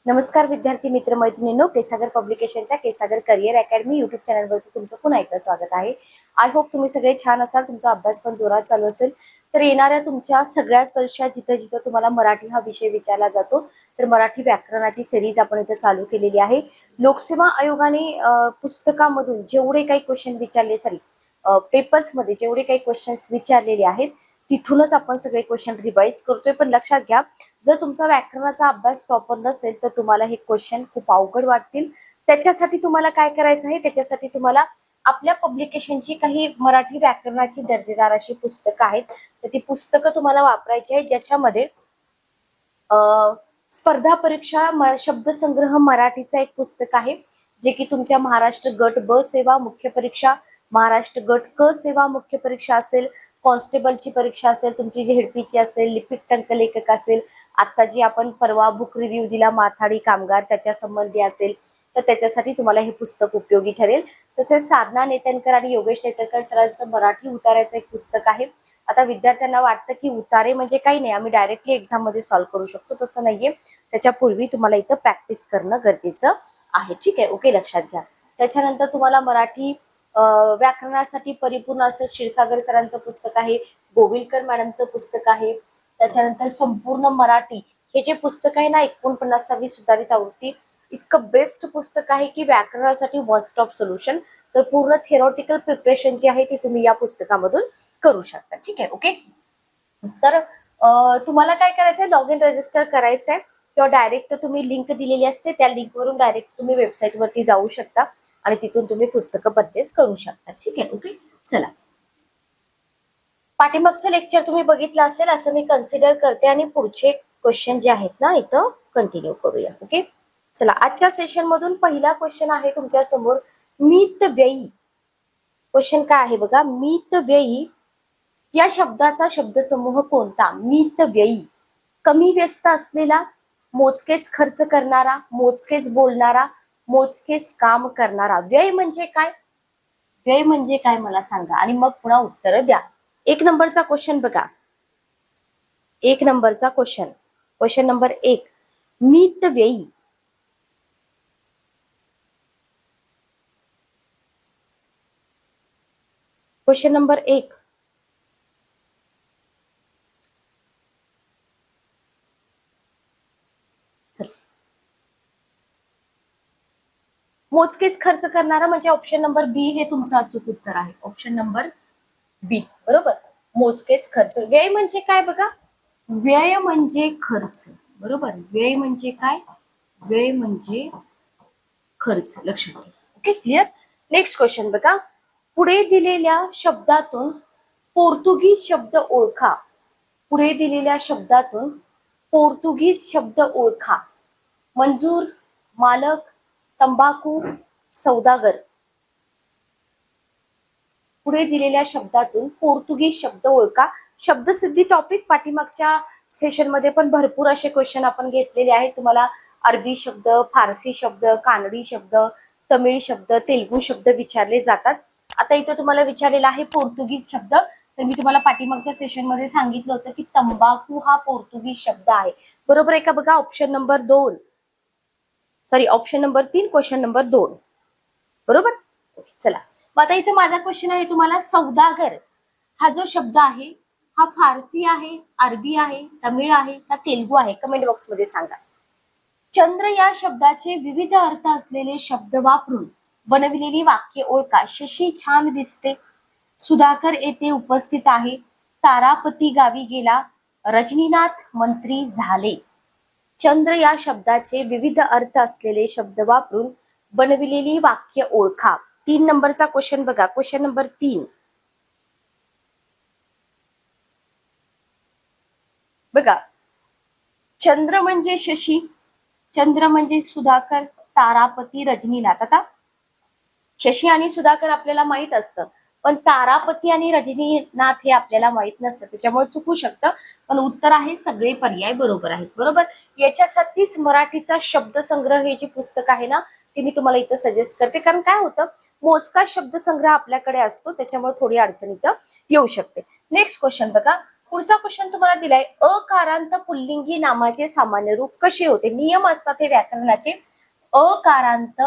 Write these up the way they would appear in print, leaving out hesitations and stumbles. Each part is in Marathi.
नमस्कार विद्यार्थी मित्र मैत्रिणींनो, केसागर पब्लिकेशनच्या केसागर करिअर अकॅडमी युट्यूब चॅनलवरती तुमचं पुन्हा एकदा स्वागत आहे। आय होप तुम्ही सगळे छान असाल, तुमचा अभ्यास पण जोरात चालू असेल। तर येणाऱ्या तुमच्या सगळ्याच परीक्षा जिथं जिथं तुम्हाला मराठी हा विषय विचारला जातो, तर मराठी व्याकरणाची सिरीज आपण इथे चालू केलेली आहे। लोकसेवा आयोगाने पुस्तकामधून जेवढे काही क्वेश्चन विचारले, पेपर्स मध्ये जेवढे काही क्वेश्चन्स विचारलेले आहेत तिथूनच आपण सगळे क्वेश्चन रिवाइज करतोय। पण लक्षात घ्या, जर तुमचा व्याकरणाचा अभ्यास प्रॉपर नसेल तर तुम्हाला हे क्वेश्चन खूप अवघड वाटतील। त्याच्यासाठी तुम्हाला काय करायचं आहे, त्याच्यासाठी तुम्हाला आपल्या पब्लिकेशनची काही मराठी व्याकरणाची दर्जेदार अशी पुस्तकं आहेत, तर ती पुस्तकं तुम्हाला वापरायची आहे, ज्याच्यामध्ये स्पर्धा परीक्षा शब्दसंग्रह मराठीचं एक पुस्तक आहे, जे की तुमच्या महाराष्ट्र गट ब सेवा मुख्य परीक्षा, महाराष्ट्र गट क सेवा मुख्य परीक्षा असेल, कॉन्स्टेबलची परीक्षा असेल, तुमची जी हेडपीची असेल, लिपिक टंकलेखक असेल, आता जी आपण परवा बुक रिव्ह्यू दिला माथाडी कामगार त्याच्या संबंधी असेल, तर त्याच्यासाठी तुम्हाला हे पुस्तक उपयोगी ठरेल। तसेच साधना नेतनकर आणि योगेश नेतनकर सरांचं मराठी उताऱ्याचं एक पुस्तक आहे। आता विद्यार्थ्यांना वाटतं की उतारे म्हणजे काही नाही, आम्ही डायरेक्टली एक्झाम मध्ये सॉल्व्ह करू शकतो, तसं नाहीये। त्याच्यापूर्वी तुम्हाला इथं प्रॅक्टिस करणं गरजेचं आहे, ठीक आहे, ओके, लक्षात घ्या। त्याच्यानंतर तुम्हाला मराठी व्याकरणासाठी परिपूर्ण असं क्षीरसागर सरांचं पुस्तक आहे, गोविलकर मॅडमचं पुस्तक आहे। त्याच्यानंतर संपूर्ण मराठी हे जे पुस्तक आहे ना, 49वी सुधारित आवृत्ती, इतकं बेस्ट पुस्तक आहे की व्याकरणासाठी वन स्टॉप सोल्युशन। तर पूर्ण थेरॉटिकल प्रिपरेशन जी आहे ती तुम्ही या पुस्तकामधून करू शकता, ठीक आहे, ओके। तर तुम्हाला काय करायचंय, लॉग इन रजिस्टर करायचंय किंवा डायरेक्ट तुम्ही लिंक दिलेली असते, त्या लिंकवरून डायरेक्ट तुम्ही वेबसाईटवरती जाऊ शकता आणि तिथून तुम्ही पुस्तकं परचेस करू शकता, ठीक आहे, ओके। चला, पाठीमागचं लेक्चर तुम्ही बघितलं असेल असं मी कन्सिडर करते आणि पुढचे क्वेश्चन जे आहेत ना इथं कंटिन्यू करूया, ओके। चला, आजच्या सेशन मधून पहिला क्वेश्चन आहे तुमच्या समोर, मितव्ययी। क्वेश्चन काय आहे बघा, मितव्ययी या शब्दाचा शब्दसमूह कोणता? मितव्ययी, कमी व्यस्त असलेला, मोजकेच खर्च करणारा, मोजकेच बोलणारा, मोजकेच काम करणारा। व्यय म्हणजे काय? व्यय म्हणजे काय मला सांगा आणि मग पुन्हा उत्तर द्या। एक नंबरचा क्वेश्चन बघा, एक नंबरचा क्वेश्चन, क्वेश्चन नंबर 1, मितव्ययी। क्वेश्चन नंबर 1, मोजकेच खर्च करणारा म्हणजे ऑप्शन नंबर बी हे तुमचं अचूक उत्तर आहे, ऑप्शन नंबर बी, बरोबर। मोजकेच खर्च, व्यय म्हणजे काय बघा, व्यय म्हणजे खर्च, बरोबर। व्यय म्हणजे काय? व्यय म्हणजे खर्च, लक्षात घ्या, ओके, क्लिअर। नेक्स्ट क्वेश्चन बघा, पुढे दिलेल्या शब्दातून पोर्तुगीज शब्द ओळखा। पुढे दिलेल्या शब्दातून पोर्तुगीज शब्द ओळखा। मंजूर, मालक, तंबाखू, सौदागर। पुढे दिलेल्या शब्दातून पोर्तुगीज शब्द ओळखा। शब्दसिद्धी टॉपिक पाठीमागच्या सेशन मध्ये पण भरपूर असे क्वेश्चन आपण घेतलेले आहेत। तुम्हाला अरबी शब्द, फारसी शब्द, कानडी शब्द, तमिळ शब्द, तेलुगू शब्द विचारले जातात। आता इथं तुम्हाला विचारलेला आहे पोर्तुगीज शब्द, तर मी तुम्हाला पाठीमागच्या सेशन मध्ये सांगितलं होतं की तंबाखू हा पोर्तुगीज शब्द आहे, बरोबर आहे का? बघा, option number 2, sorry option number 3, question number 2, बरोबर। चला, मग आता इथे माझा क्वेश्चन आहे तुम्हाला, सौदागर हा जो शब्द आहे हा फारसी आहे, अरबी आहे, तमिळ आहे का तेलुगू आहे? कमेंट बॉक्स मध्ये सांगा। चंद्र या शब्दाचे विविध अर्थ असलेले शब्द वापरून बनविलेली वाक्य ओळखा। शशी छान दिसते, सुधाकर येथे उपस्थित आहे, तारापती गावी गेला, रजनीनाथ मंत्री झाले। चंद्र या शब्दाचे विविध अर्थ असलेले शब्द वापरून बनविलेली वाक्य ओळखा। 3 नंबरचा क्वेश्चन बघा, क्वेश्चन नंबर 3 बघा, चंद्र म्हणजे शशी, चंद्र म्हणजे सुधाकर, तारापती, रजनीनाथ। आता शशी आणि सुधाकर आपल्याला माहित असतं, पण तारापती आणि रजनीनाथ हे आपल्याला माहित नसतं, त्याच्यामुळे चुकू शकतं। पण उत्तर आहे सगळे पर्याय बरोबर आहेत, बरोबर। याच्यासाठीच मराठीचा शब्दसंग्रह हे जे पुस्तक आहे ना, ते मी तुम्हाला इथं सजेस्ट करते, कारण काय होतं, मोजका शब्दसंग्रह आपल्याकडे असतो, त्याच्यामुळे थोडी अडचण इथं येऊ शकते। नेक्स्ट क्वेश्चन बघा, पुढचा क्वेश्चन तुम्हाला दिलाय, अकारांत पुल्लिंगी नामाचे सामान्य रूप कसे होते? नियम असतात हे व्याकरणाचे. अकारांत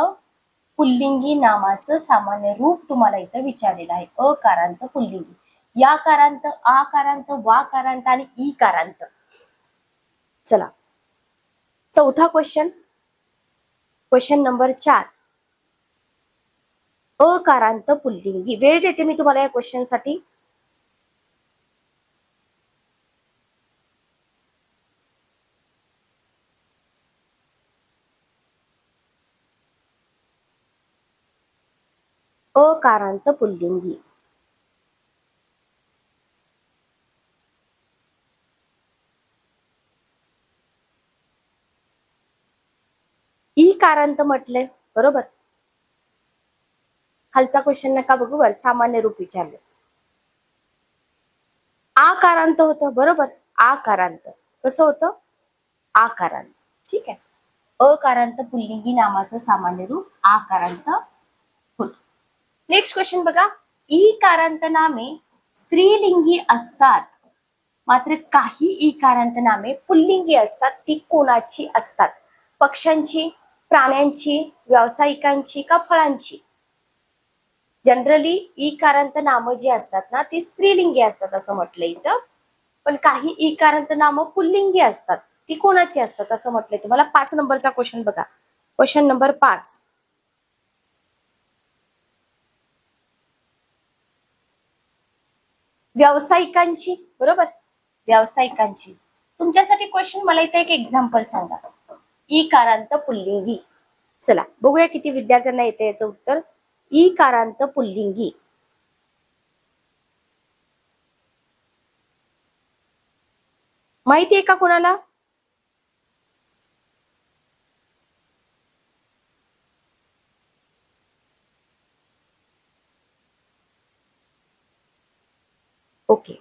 पुल्लिंगी नामाचं सामान्य रूप तुम्हाला इथं विचारलेलं आहे. अकारांत पुल्लिंगी, याकारांत, आकारांत, वाकारांत आणि ईकारांत. चला चौथा क्वेश्चन, क्वेश्चन नंबर 4. अकारांत पुल्लिंगी. वेळ देते मी तुम्हाला या क्वेश्चन साठी. अकारांत पुल्लिंगी. ईकारांत म्हटले बरोबर. खालचा क्वेश्चन नका बघू, वर सामान्य रूप विचारले. आकारांत होतं बरोबर. आकारांत कसं होतं? आकारांत. ठीक आहे. अकारांत पुल्लिंगी नामाचं सामान्य रूप आकारांत होत. नेक्स्ट क्वेश्चन बघा, ईकारांत नामे स्त्रीलिंगी असतात, मात्र काही ईकारांत नामे पुल्लिंगी असतात. ती कोणाची असतात? पक्ष्यांची, प्राण्यांची, व्यावसायिकांची का फळांची? जनरली ईकारांत नामं जी असतात ना ती स्त्रीलिंगी असतात असं म्हटलं इथं, पण काही ईकारांत नामं पुल्लिंगी असतात. ती कोणाची असतात असं म्हटलंय तुम्हाला. 5 नंबरचा क्वेश्चन बघा, क्वेश्चन नंबर 5. व्यावसायिकांची बरोबर. व्यावसायिकांची. तुमच्यासाठी क्वेश्चन, मला इथे एक एक्झाम्पल सांगा. ईकारांत पुल्लिंगी. चला बघूया किती विद्यार्थ्यांना येते याचं उत्तर. ईकारांत पुल्लिंगी. माहिती आहे का कोणाला? ओके.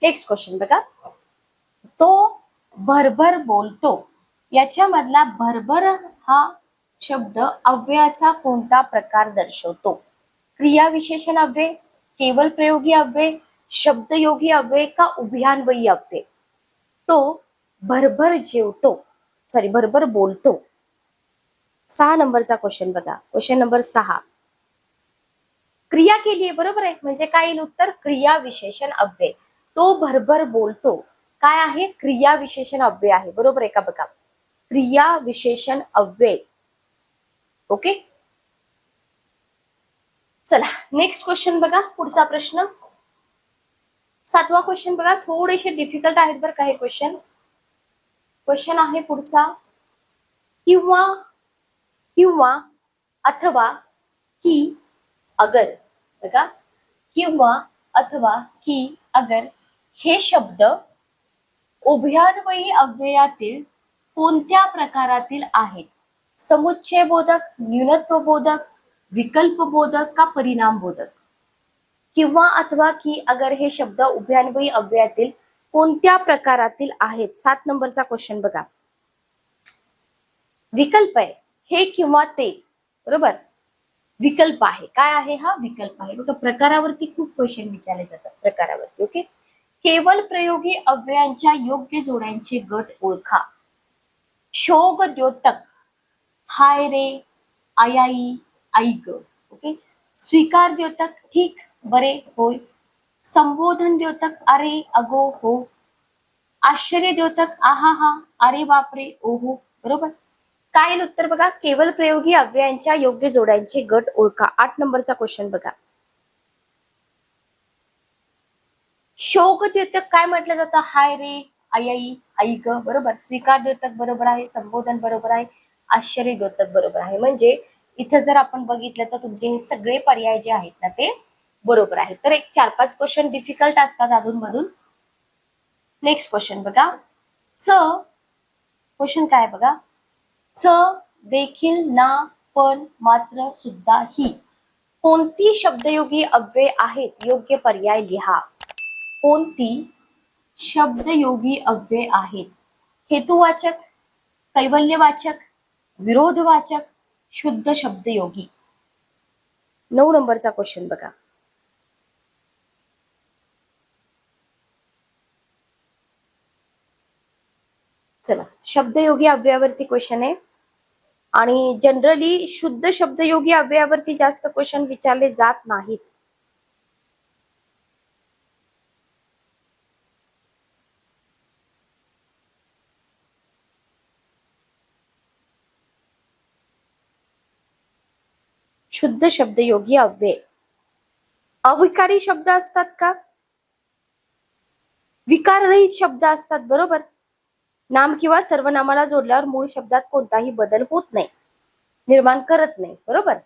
नेक्स्ट क्वेश्चन बघा, तो भरभर बोलतो याच्यामधला भरभर हा शब्द अव्ययाचा कोणता प्रकार दर्शवतो? क्रियाविशेषण अव्यय, केवल प्रयोगी अव्यय, शब्दयोगी अव्यय का उभयान्वयी अव्यय? तो भरभर जेवतो, सॉरी भरभर बोलतो. 6 नंबरचा क्वेश्चन बघा, क्वेश्चन नंबर 6. क्रिया केली आहे बरोबर आहे, म्हणजे काय येईल उत्तर? क्रिया विशेषण अव्यय. तो भरभर बोलतो काय आहे? क्रिया विशेषण अव्यय आहे बरोबर आहे का बघा. क्रिया विशेषण अव्यय. ओके. चला नेक्स्ट क्वेश्चन बघा, पुढचा प्रश्न 7वा क्वेश्चन बघा. थोडेसे डिफिकल्ट आहेत बरं का हे क्वेश्चन. क्वेश्चन आहे पुढचा, किंवा, किंवा, अथवा, की, अगर. बघा, किंवा, अथवा, की, अगर हे शब्द उभयान्वयी अव्ययातील कोणत्या प्रकारातील आहेत? समुच्चय बोधक, न्यूनत्व बोधक, विकल्प बोधक का परिणाम बोधक? किंवा, अथवा, की, अगर हे शब्द उभयान्वयी अव्ययातील कोणत्या प्रकारातील आहेत? 7 नंबरचा क्वेश्चन बघा. विकल्प आहे हे किंवा ते बरोबर. विकल्प आहे. काय आहे हा? विकल्प आहे. बघा प्रकारावरती खूप क्वेश्चन विचारले जातात प्रकारावरती. ओके. केवल प्रयोगी अव्ययांच्या योग्य जोड्यांचे गट ओळखा. शोग द्योतक, हाय रे, आयाई, ऐक. ओके. स्वीकार द्योतक, ठीक, बरे, होय. संबोधन द्योतक, अरे, अगो, हो. आश्चर्य द्योतक, आहा हा, अरे बापरे, ओहो. बरोबर. काय येईल उत्तर बघा? केवल प्रयोगी अव्ययांच्या योग्य जोड्यांचे गट ओळखा. 8 नंबरचा क्वेश्चन बघा. शोक द्योतक काय म्हटलं जातं? हाय रे, आई, ऐक. बरोबर. स्वीकार द्योतक बरोबर आहे, संबोधन बरोबर आहे, आश्चर्य द्योतक बरोबर आहे. म्हणजे इथं जर आपण बघितलं तर तुमचे हे सगळे पर्याय जे आहेत ना ते बरोबर आहेत. तर एक 4-5 क्वेश्चन डिफिकल्ट असतात अधून मधून. नेक्स्ट क्वेश्चन बघा. च क्वेश्चन काय बघा. च, देखील, ना, पण, मात्र, सुद्धा, ही कोणती शब्दयोगी अव्यय आहेत? योग्य पर्याय लिहा. कोणती शब्दयोगी अव्यय आहेत? हेतुवाचक, कैवल्यवाचक, विरोधवाचक, शुद्ध शब्दयोगी. 9 नंबरचा क्वेश्चन बघा. चला, शब्दयोगी अव्ययावरती क्वेश्चन आहे आणि जनरली शुद्ध शब्दयोगी अव्ययावरती जास्त क्वेश्चन विचारले जात नाहीत. शुद्ध शब्दयोगी अव्यय अविकारी शब्द असतात का? विकाररहित शब्द असतात, बरोबर. नाम किंवा सर्वनामाला जोडल्यावर मूळ शब्दात कोणताही बदल होत नाही, निर्माण करत नाही, बरोबर.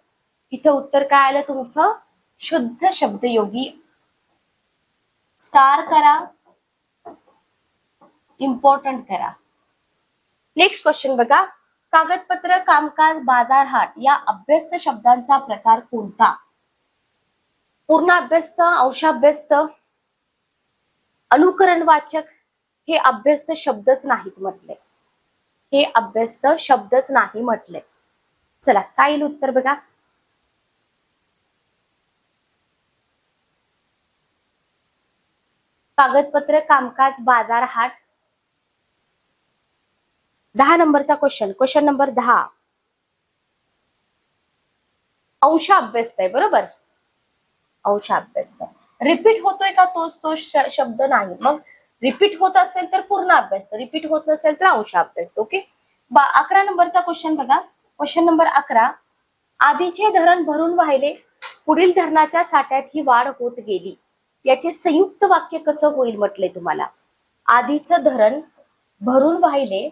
इथे उत्तर काय आलं तुमचं? शुद्ध शब्दयोगी. स्टार करा, इम्पॉर्टंट करा. नेक्स्ट क्वेश्चन बघा. कागदपत्र, कामकाज, बाजार, हाट या अभ्यस्त शब्दांचा प्रकार कोणता? पूर्ण अभ्यस्त, अंशाभ्यस्त, अनुकरण वाचक. हे अभ्यस्त शब्दच नाहीत म्हटले, हे अभ्यस्त शब्दच नाही म्हटले. चला, काय येईल उत्तर बघा. कागदपत्र, कामकाज, बाजार, हाट. 10 नंबरचा क्वेश्चन, क्वेश्चन नंबर 10. अंश अभ्यस्त आहे, बरोबर. अंश अभ्यस्त. रिपीट होतोय का? तो शब्द नाही. मग रिपीट होत असेल तर पूर्ण अभ्यस्त, रिपीट होत नसेल तर अंश अभ्यस्त. ओके. 11 नंबरचा क्वेश्चन बघा. Question number 11. आधीचे धरण भरून वाहिले, पुढील धरणाच्या साठ्यात ही वाढ होत गेली. याचे संयुक्त वाक्य कसं होईल म्हटले तुम्हाला? आधीचं धरण भरून वाहिले,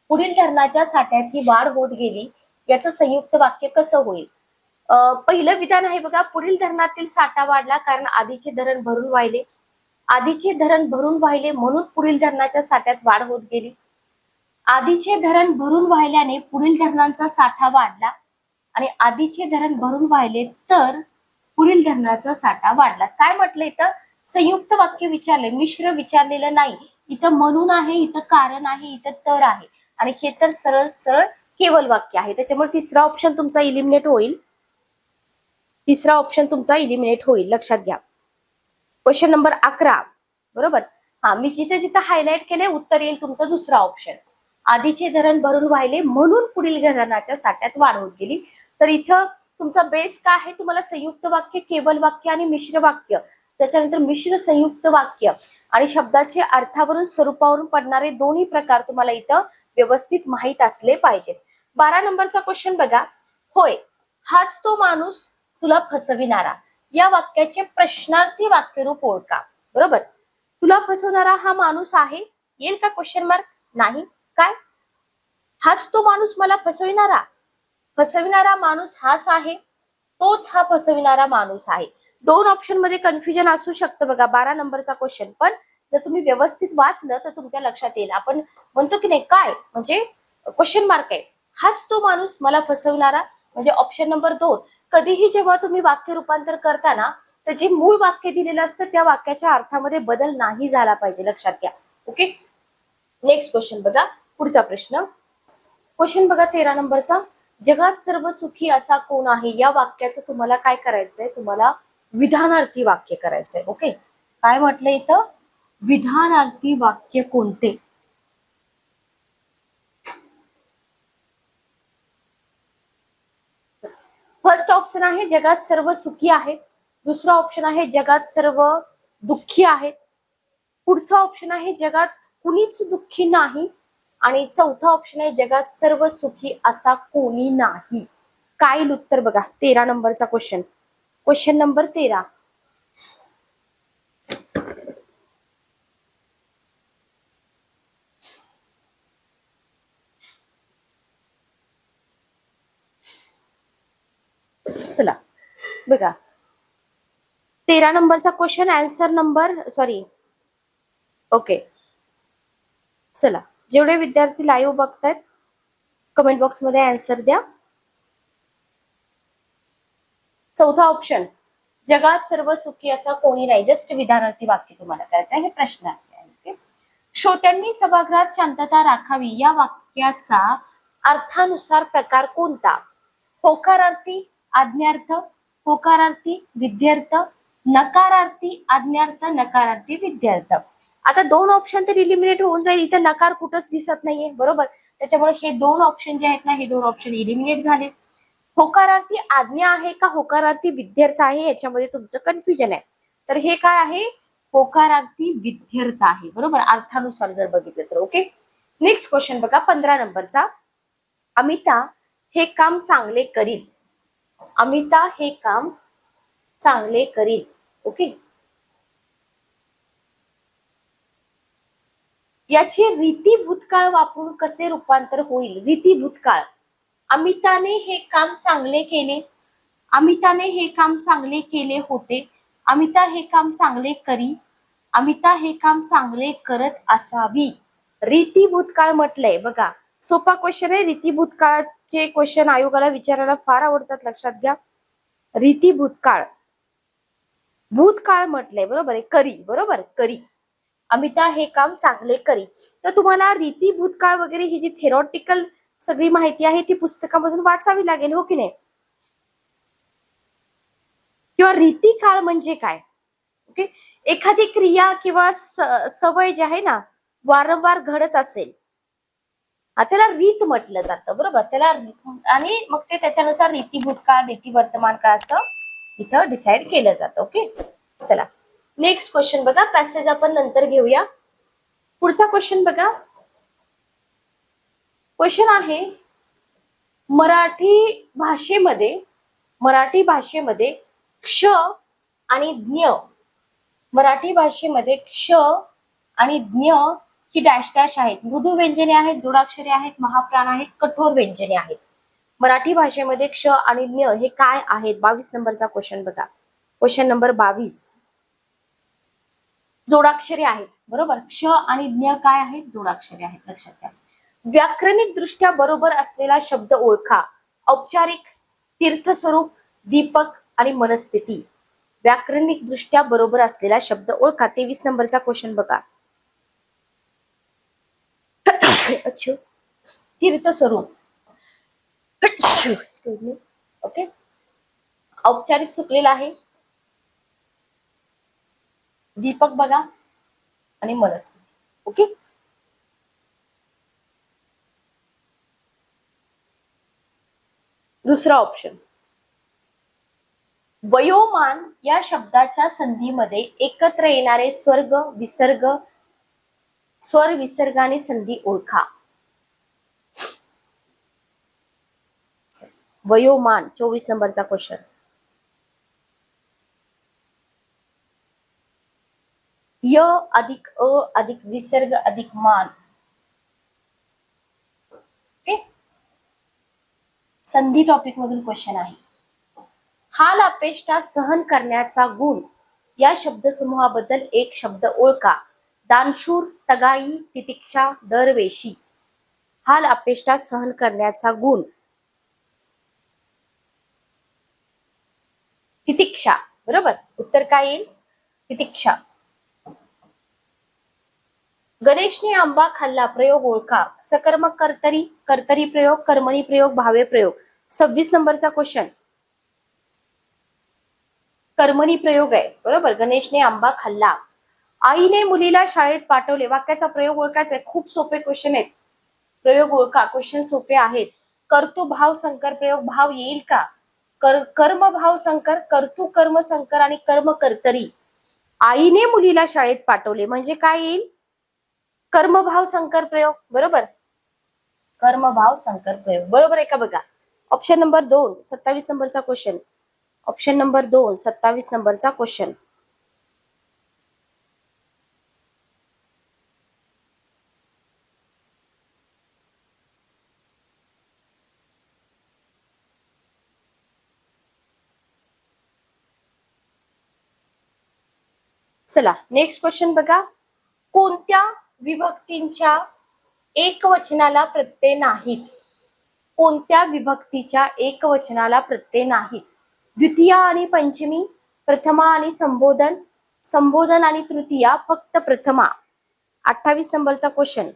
पुढील धरणाच्या साठ्यात ही वाढ होत गेली, याचं संयुक्त वाक्य कसं होईल? पहिलं विधान आहे बघा. पुढील धरणातील साठा वाढला कारण आधीचे धरण भरून वाहिले. आधीचे धरण भरून वाहिले म्हणून पुढील धरणाच्या साठ्यात वाढ होत गेली. आधीचे धरण भरून वाहिल्याने पुढील धरणांचा साठा वाढला आणि आधीचे धरण भरून वाहिले तर पुढील धरणाचा साठा वाढला. काय म्हटलं इथं? संयुक्त वाक्य विचारले, मिश्र विचारलेलं नाही. इथं म्हणून आहे, इथं कारण आहे, इथं तर आहे आणि हे तर सरळ सरळ केवल वाक्य आहे. त्याच्यामुळे तिसरा ऑप्शन तुमचा इलिमिनेट होईल. तिसरा ऑप्शन तुमचा इलिमिनेट होईल, लक्षात घ्या. क्वेश्चन नंबर 11, बरोबर. मी जिथे जिथे हायलाइट केले उत्तर येईल तुमचं दुसरा ऑप्शन. आधीचे धरण भरून वाहिले म्हणून पुढील धरणाच्या साठ्यात वाढ होत गेली. तर इथं तुमचा बेस काय आहे? तुम्हाला संयुक्त वाक्य, केवल वाक्य आणि मिश्र वाक्य, त्याच्यानंतर मिश्र संयुक्त वाक्य आणि शब्दाचे अर्थावरून स्वरूपावरून पडणारे दोन्ही प्रकार तुम्हाला इथं व्यवस्थित माहित असले पाहिजेत. 12 नंबरचा क्वेश्चन बघा. होय, हाच तो माणूस तुला फसविणारा या वाक्याचे प्रश्नार्थी वाक्यरूप ओळखा. बरोबर. तुला फसवणारा हा माणूस आहे, येईल का क्वेश्चन मार्क? नाही. काय? हाच तो माणूस मला फसविणारा, फसविणारा माणूस हाच आहे, तोच हा फसविणारा माणूस आहे. दोन ऑप्शन मध्ये कन्फ्युजन असू शकतं बघा 12 नंबरचा क्वेश्चन. पण जर तुम्ही व्यवस्थित वाचलं तर तुमच्या लक्षात येईल. आपण म्हणतो की नाही काय, म्हणजे क्वेश्चन मार्क आहे. हाच तो माणूस मला फसविणारा म्हणजे ऑप्शन नंबर 2. कधीही जेव्हा तुम्ही वाक्य रूपांतर करताना तर जे मूळ वाक्य दिलेलं असतं त्या वाक्याच्या अर्थामध्ये बदल नाही झाला पाहिजे, लक्षात घ्या. ओके. नेक्स्ट क्वेश्चन बघा. पुढचा प्रश्न, क्वेश्चन बघा 13 नंबरचा. जगात सर्व सुखी असा कोण आहे या वाक्याचं तुम्हाला काय करायचंय? तुम्हाला विधानार्थी वाक्य करायचंय. ओके. काय म्हटलं इथं? विधानार्थी वाक्य कोणते? फर्स्ट ऑप्शन आहे जगात सर्व सुखी आहेत. दुसरा ऑप्शन आहे जगात सर्व दुःखी आहेत. पुढचा ऑप्शन आहे जगात कुणीच दुःखी नाही आणि चौथा ऑप्शन आहे जगात सर्व सुखी असा कोणी नाही. काय उत्तर बघा 13 नंबरचा क्वेश्चन. Question number 13. चला बघा 13 नंबरचा क्वेश्चन. Answer number okay. चला, जेवढे विद्यार्थी लाईव्ह बघतायत कमेंट बॉक्स मध्ये आन्सर द्या. चौथा ऑप्शन जगात सर्व सुखी असा कोणी नाही. जस्ट विधानार्थी वाक्य तुम्हाला करायचं आहे, हे प्रश्न आहे. श्रोत्यांनी सभागृहात शांतता राखावी या वाक्याचा अर्थानुसार प्रकार कोणता? होकारार्थी, आज्ञार्थ, होकारार्थी, विध्यर्थ, नकारार्थी, आज्ञार्थ, नकारार्थी, विध्यर्थ. आता दोन ऑप्शन तर इलिमिनेट होऊन जाईल. इथे नकार कुठंच दिसत नाहीये, बरोबर. त्याच्यामुळे हे दोन ऑप्शन जे आहेत ना, हे दोन ऑप्शन इलिमिनेट झाले. होकारार्थी आज्ञा आहे का होकारार्थी विध्यर्थ आहे, याच्यामध्ये तुमचं कन्फ्युजन आहे. तर हे काय आहे? होकारार्थी विध्यर्थ आहे, बरोबर, अर्थानुसार जर बघितलं तर. ओके, नेक्स्ट क्वेश्चन बघा 15 नंबरचा. अमिता हे काम चांगले करील. अमिता हे काम चांगले करील. ओके, याचे रीती भूतकाळ वापरून कसे रूपांतर होईल? रीती भूतकाळ. अमिताने हे काम चांगले केले. अमिताने हे काम चांगले केले होते. अमिता हे काम चांगले करी. अमिता हे काम चांगले करत असावी. रीती भूतकाळ म्हटलंय बघा. सोपा क्वेश्चन आहे. रीती भूतकाळाचे क्वेश्चन आयोगाला विचारायला फार आवडतात, लक्षात घ्या. रीती भूतकाळ, भूतकाळ म्हटलंय, बरोबर आहे. करी, बरोबर, करी. अमिता हे काम चांगले करी. तर तुम्हाला रीती भूतकाळ वगैरे ही जी थेरॉटिकल सगळी माहिती आहे ती पुस्तकामधून वाचावी लागेल, हो की नाही? किंवा रीती काळ म्हणजे काय? ओके, एखादी क्रिया किंवा सवय जी आहे ना वारंवार घडत असेल, त्याला रीत म्हटलं जातं, बरोबर. त्याला आणि मग ते त्याच्यानुसार रीती भूतकाळ, रीती वर्तमान काळ असं इथं डिसाइड केलं जातं. ओके, चला नेक्स्ट क्वेश्चन बघा. पॅसेज आपण नंतर घेऊया. पुढचा क्वेश्चन बघा. क्वेश्चन आहे मराठी भाषेमध्ये क्ष आणि ज्ञ, मराठी भाषेमध्ये क्ष आणि ज्ञ ही डॅश डॅश आहेत. मृदू व्यंजने आहेत, जोडाक्षरे आहेत, महाप्राण आहेत, कठोर व्यंजने आहेत. मराठी भाषेमध्ये क्ष आणि ज्ञ हे काय आहेत? 22 नंबरचा क्वेश्चन बघा. Question number 22. जोडाक्षरे आहेत, बरोबर. क्ष आणि ज्ञ काय आहेत? जोडाक्षरे आहेत, लक्षात घ्या. व्याकरणिक दृष्ट्या बरोबर असलेला शब्द ओळखा. औपचारिक, तीर्थस्वरूप, दीपक आणि मनस्थिती. व्याकरणिक दृष्ट्या बरोबर असलेला शब्द ओळखा. 23 नंबरचा क्वेश्चन बघा. अच्छा, तीर्थस्वरूप, एक्सक्यूज मी. ओके, औपचारिक चुकलेला आहे. दीपक बघा आणि मनस्थिती. ओके, दुसरा ऑप्शन. वयोमान या शब्दाच्या संधीमध्ये एकत्र येणारे स्वर विसर्ग आणि संधी ओळखा. वयोमान 24 नंबरचा क्वेश्चन. य अधिक अ अधिक विसर्ग अधिक मान. ओके, संधी टॉपिक मधून क्वेश्चन आहे. हाल अपेष्टा सहन करण्याचा गुण या शब्दसमूहाबद्दल एक शब्द ओळखा. दानशूर, तगाई, तितिक्षा, दरवेशी. हाल अपेष्टा सहन करण्याचा गुण तितिक्षा, बरोबर. उत्तर काय येईल? तितिक्षा. गणेशने आंबा खाल्ला प्रयोग ओळखा. सकर्मक, कर्तरी, कर्तरी प्रयोग, कर्मणी प्रयोग, भावे प्रयोग. 26 नंबरचा क्वेश्चन. कर्मणी प्रयोग आहे, बरोबर. गणेशने आंबा खाल्ला. आईने मुलीला शाळेत पाठवले. वाक्याचा प्रयोग ओळखायचा आहे. खूप सोपे क्वेश्चन आहेत. प्रयोग ओळखा. क्वेश्चन सोपे आहेत. कर्तृ भाव संकर प्रयोग. भाव येईल का? कर्म भाव संकर, कर्तृ कर्म संकर आणि कर्म कर्तरी. आईने मुलीला शाळेत पाठवले म्हणजे काय येईल? कर्मभाव संकर प्रयोग, बरोबर. कर्मभाव संकर प्रयोग, बरोबर आहे का? बघा ऑप्शन नंबर 2 27 नंबरचा क्वेश्चन. ऑप्शन नंबर 2 27 नंबरचा क्वेश्चन. चला नेक्स्ट क्वेश्चन बघा. कोणत्या विभक्तींच्या एकवचनाला प्रत्यय नाहीत? कोणत्या विभक्तीच्या एकवचनाला प्रत्यय नाहीत? द्वितीया आणि पंचमी, प्रथमा आणि संबोधन, संबोधन आणि तृतीया, फक्त प्रथमा. 28 नंबरचा क्वेश्चन,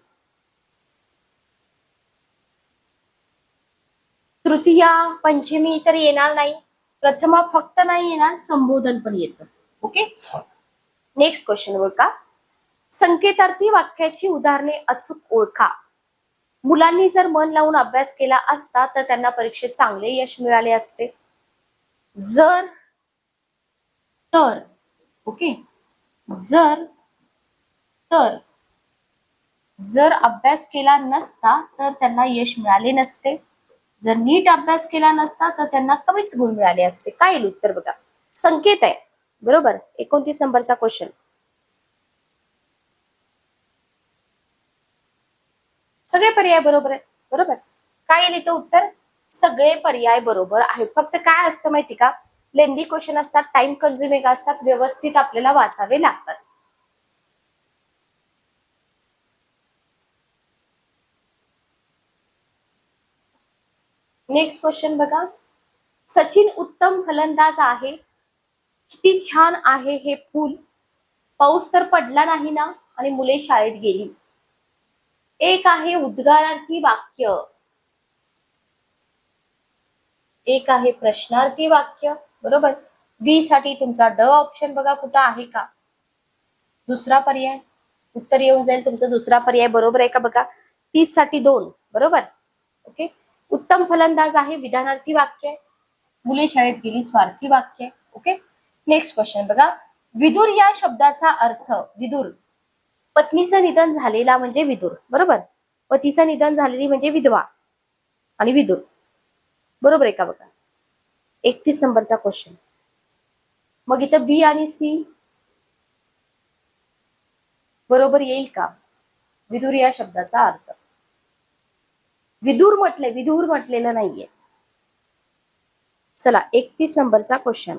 तृतीया पंचमी तर येणार नाही, प्रथमा फक्त नाही येणार, संबोधन पण येतं. ओके, नेक्स्ट क्वेश्चन बघा, संकेतार्थी वाक्याची उदाहरणे अचूक ओळखा. मुलांनी जर मन लावून अभ्यास केला असता तर त्यांना परीक्षेत चांगले यश मिळाले असते. जर तर, ओके, जर तर जर अभ्यास केला नसता तर त्यांना यश मिळाले नसते. जर नीट अभ्यास केला नसता तर त्यांना कमीच गुण मिळाले असते. काय येईल उत्तर बघा, संकेत आहे बरोबर. 29 नंबरचा क्वेश्चन, सगळे पर्याय बरोबर आहेत. बरोबर, काय येईल इथं उत्तर, सगळे पर्याय बरोबर आहेत. फक्त काय असतं माहिती का, लेंदी क्वेश्चन असतात, टाइम कन्झ्युमिंग असतात, व्यवस्थित आपल्याला वाचावे लागतात. नेक्स्ट क्वेश्चन बघा, सचिन उत्तम फलंदाज आहे, किती छान आहे हे फूल, पाऊस तर पडला नाही ना आणि मुले शाळेत गेली. एक आहे उद्गारार्थी वाक्य, एक आहे प्रश्नार्थी वाक्य. बरोबर, बी साठी तुमचा ड ऑप्शन बघा कुठं आहे का, दुसरा पर्याय उत्तर येऊन जाईल तुमचा. दुसरा पर्याय बरोबर आहे का बघा, 30 साठी 2 बरोबर. ओके, उत्तम फलंदाज आहे विधानार्थी वाक्य, मुले शाळेत गेली स्वार्थी वाक्य. ओके, नेक्स्ट क्वेश्चन बघा, विदुर या शब्दाचा अर्थ, विदुर पत्नीचं निधन झालेला म्हणजे विदुर. बरोबर, पतीचं निधन झालेली म्हणजे विधवा आणि विदुर. बरोबर आहे का बघा. 31 नंबरचा क्वेश्चन, मग इथं बी आणि सी बरोबर येईल का, विदुर या शब्दाचा अर्थ, विदूर म्हटलंय, विदूर म्हटलेलं नाहीये. चला 31 नंबरचा क्वेश्चन,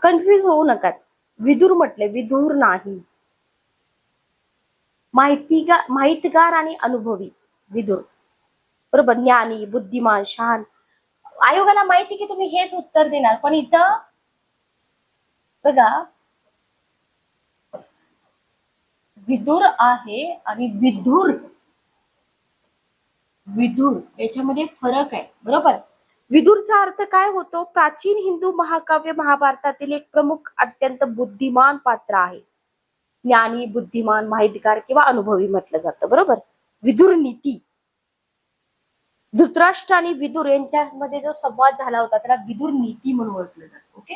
कन्फ्युज होऊ नका, विदूर म्हटले, विदूर नाही. माहितगार आणि अनुभवी विदुर. बरोबर, ज्ञानी, बुद्धिमान, शहाण. आयोगाला माहिती की तुम्ही हेच उत्तर देणार, पण इथं बघा विदुर आहे आणि विधुर, विधुर याच्यामध्ये फरक आहे. बरोबर, विदुरचा अर्थ काय होतो, प्राचीन हिंदू महाकाव्य महाभारतातील एक प्रमुख अत्यंत बुद्धिमान पात्र आहे. ज्ञानी, बुद्धिमान, माहितगार किंवा अनुभवी म्हटलं जातं. बरोबर, विदुर नीती, धृतराष्ट्र आणि विदुर यांच्यामध्ये जो संवाद झाला होता त्याला विदुर नीती म्हणून ओळखलं जातं. ओके,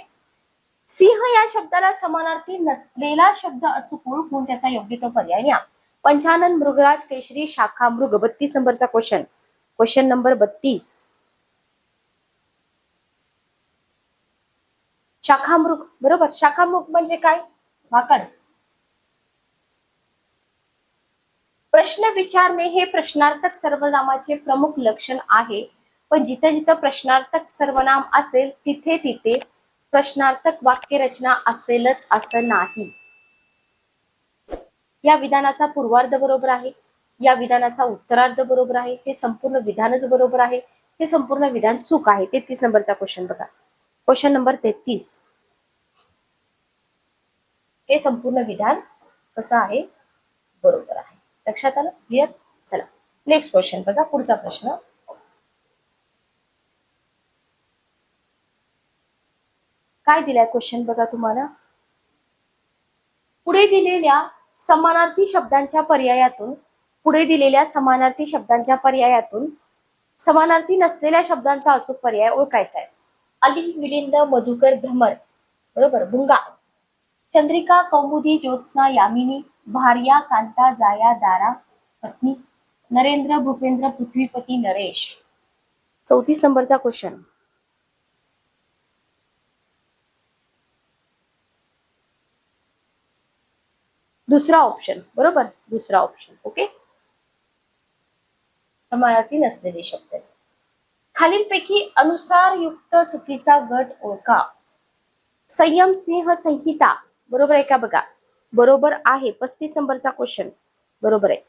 सिंह या शब्दाला समानार्थी नसलेला शब्द अचूक ओळखून त्याचा योग्य तो पर्याय घ्या. पंचानन, मृगराज, केशरी, शाखा, मृग. 32 नंबरचा क्वेश्चन, क्वेश्चन नंबर 32, शाखामृग. बरोबर, शाखामृग म्हणजे काय, माकड. प्रश्न विचारणे हे प्रश्नार्थक सर्वनामाचे प्रमुख लक्षण आहे, पण जिथे जिथे प्रश्नार्थक सर्वनाम असेल तिथे तिथे प्रश्नार्थक वाक्यरचना असेलच असं नाही. या विधानाचा पूर्वार्ध बरोबर आहे, या विधानाचा उत्तरार्ध बरोबर आहे, हे संपूर्ण विधानच बरोबर आहे, हे संपूर्ण विधान चूक आहे. 33 नंबरचा क्वेश्चन बघा, क्वेश्चन नंबर 33, हे संपूर्ण विधान कसं आहे, बरोबर आहे. लक्षात आलं, क्लिअर. चला नेक्स्ट क्वेश्चन बघा, पुढचा प्रश्न, काय दिलाय क्वेश्चन बघा तुम्हाला, पुढे दिलेल्या समानार्थी शब्दांच्या पर्यायातून, पुढे दिलेल्या समानार्थी शब्दांच्या पर्यायातून समानार्थी नसलेल्या शब्दांचा अचूक पर्याय ओळखायचा आहे. अली, मिलिंद, मधुकर, भ्रमर. बरोबर, भुंगा, चंद्रिका, कौमुदी, ज्योत्स्ना, यामिनी, भार्या, कांता, जाया, दारा, पत्नी, नरेंद्र, भूपेंद्र, पृथ्वीपती, नरेश. 34 नंबरचा क्वेश्चन, दुसरा ऑप्शन. बरोबर, दुसरा ऑप्शन. ओके, समानार्थी नसलेले शब्द. खालीलपैकी अनुसार युक्त चुकीचा गट ओळखा. संयम सिंह संहिता बरोबर आहे का बघा? बरोबर आहे. 35 नंबरचा क्वेश्चन बरोबर आहे.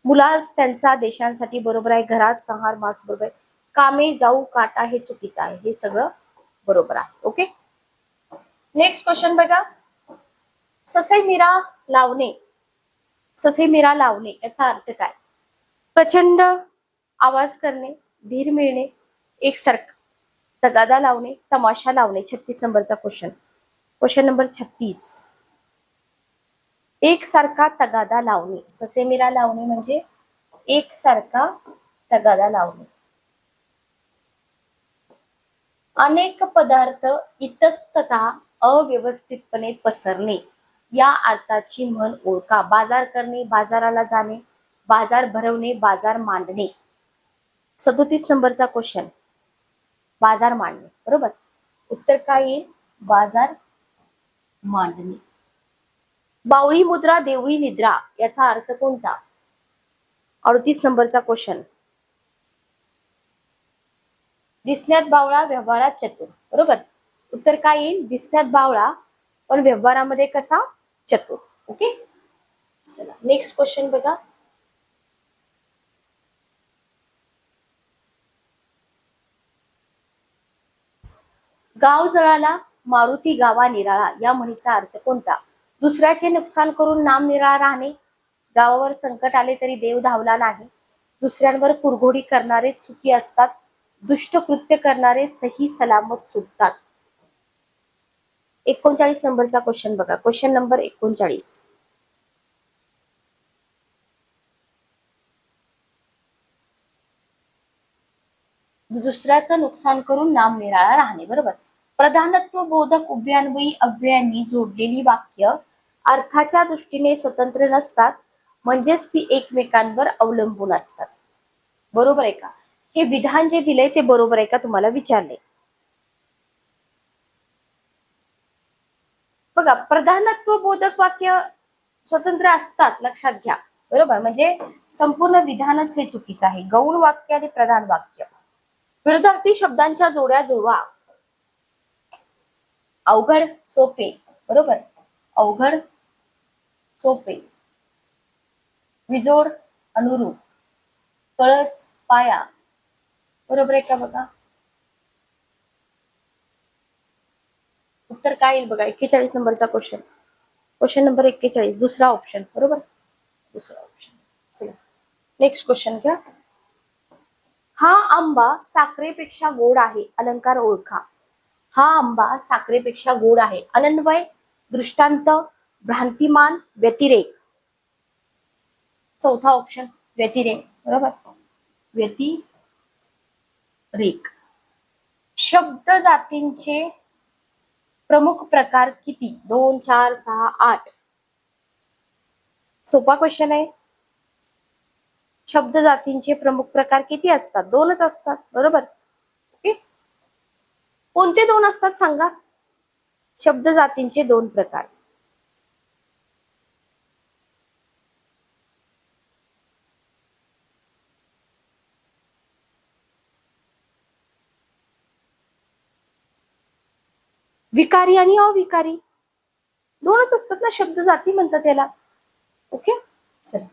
मुलास त्यांचा देशांसाठी बरोबर आहे. घरात संहार मास बरोबर आहे. कामे जाऊ काटा हे चुकीचं आहे. हे सगळं बरोबर आहे. ओके, नेक्स्ट क्वेश्चन बघा. ससे मिरा लावणे, ससे मिरा लावणे याचा अर्थ काय? प्रचंड आवाज करणे, धीर मिळणे, एकसारखा तगादा लावणे, तमाशा लावणे. 36 नंबरचा क्वेश्चन, क्वेश्चन नंबर 36. एकसारखा तगादा लावणे. ससेमिरा लावणे म्हणजे एकसारखा तगादा लावणे. अनेक पदार्थ इतस्ततः अव्यवस्थितपणे पसरणे या अर्थाची म्हण ओळखा. बाजार करणे, बाजाराला जाणे, बाजार भरवणे, बाजार मांडणे. 37 नंबरचा क्वेश्चन, बाजार मांडणे बरोबर. उत्तर काय येईल? बाजार मांडणे. बावळी मुद्रा, देवळी निद्रा याचा अर्थ कोणता? 38 नंबरचा क्वेश्चन. दिसण्यात बावळा, व्यवहारात चतुर बरोबर. उत्तर काय येईल? दिसण्यात बावळा पण व्यवहारामध्ये कसा? चतुर. ओके, चला नेक्स्ट क्वेश्चन बघा. गाव जळाला, मारुती गावा निराळा या म्हणीचा अर्थ कोणता? दुसऱ्याचे नुकसान करून नाम निराळा राहणे, गावावर संकट आले तरी देव धावला नाही, दुसऱ्यांवर कुरघोडी करणारे सुखी असतात, दुष्ट कृत्य करणारे सही सलामत सुटतात. 39 नंबरचा क्वेश्चन बघा. Question number 39. दुसऱ्याचं नुकसान करून नाम निराळा राहणे बरोबर. प्रधानत्व बोधक उभयान्वयी अव्ययांनी जोडलेली वाक्य अर्थाच्या दृष्टीने स्वतंत्र नसतात, म्हणजेच ती एकमेकांवर अवलंबून असतात. बरोबर आहे का? हे विधान जे दिले ते बरोबर आहे का तुम्हाला विचारले बघा. प्रधानत्व बोधक वाक्य स्वतंत्र असतात लक्षात घ्या बरोबर. म्हणजे संपूर्ण विधानच हे चुकीचं आहे. गौण वाक्य आणि प्रधान वाक्य. विरुद्धार्थी शब्दांच्या जोड्या जुळवा. अवघड सोपे बरोबर. अवघड सोपे. विजोड अनुरूप. कळस पाया बरोबर आहे का बघा. उत्तर काय येईल बघा. 41 नंबरचा क्वेश्चन, क्वेश्चन नंबर 41 दुसरा ऑप्शन बरोबर. दुसरा ऑप्शन. चला नेक्स्ट क्वेश्चन घ्या. हा आंबा साखरेपेक्षा गोड आहे, अलंकार ओळखा. हा आंबा साखरेपेक्षा गोड आहे. अनन्वय, दृष्टांत, भ्रांतिमान, व्यतिरेक. चौथा ऑप्शन व्यतिरेक बरोबर. व्यतिरेक. शब्द जातींचे प्रमुख प्रकार किती? 2, 4, 6, 8. सोपा क्वेश्चन आहे. शब्द जातींचे प्रमुख प्रकार किती असतात? 2च असतात बरोबर. ओके, कोणते 2 असतात सांगा? शब्द जातींचे 2 प्रकार. विकारी आणि अविकारी 2च असतात ना, शब्द जाती म्हणतात त्याला. ओके, चला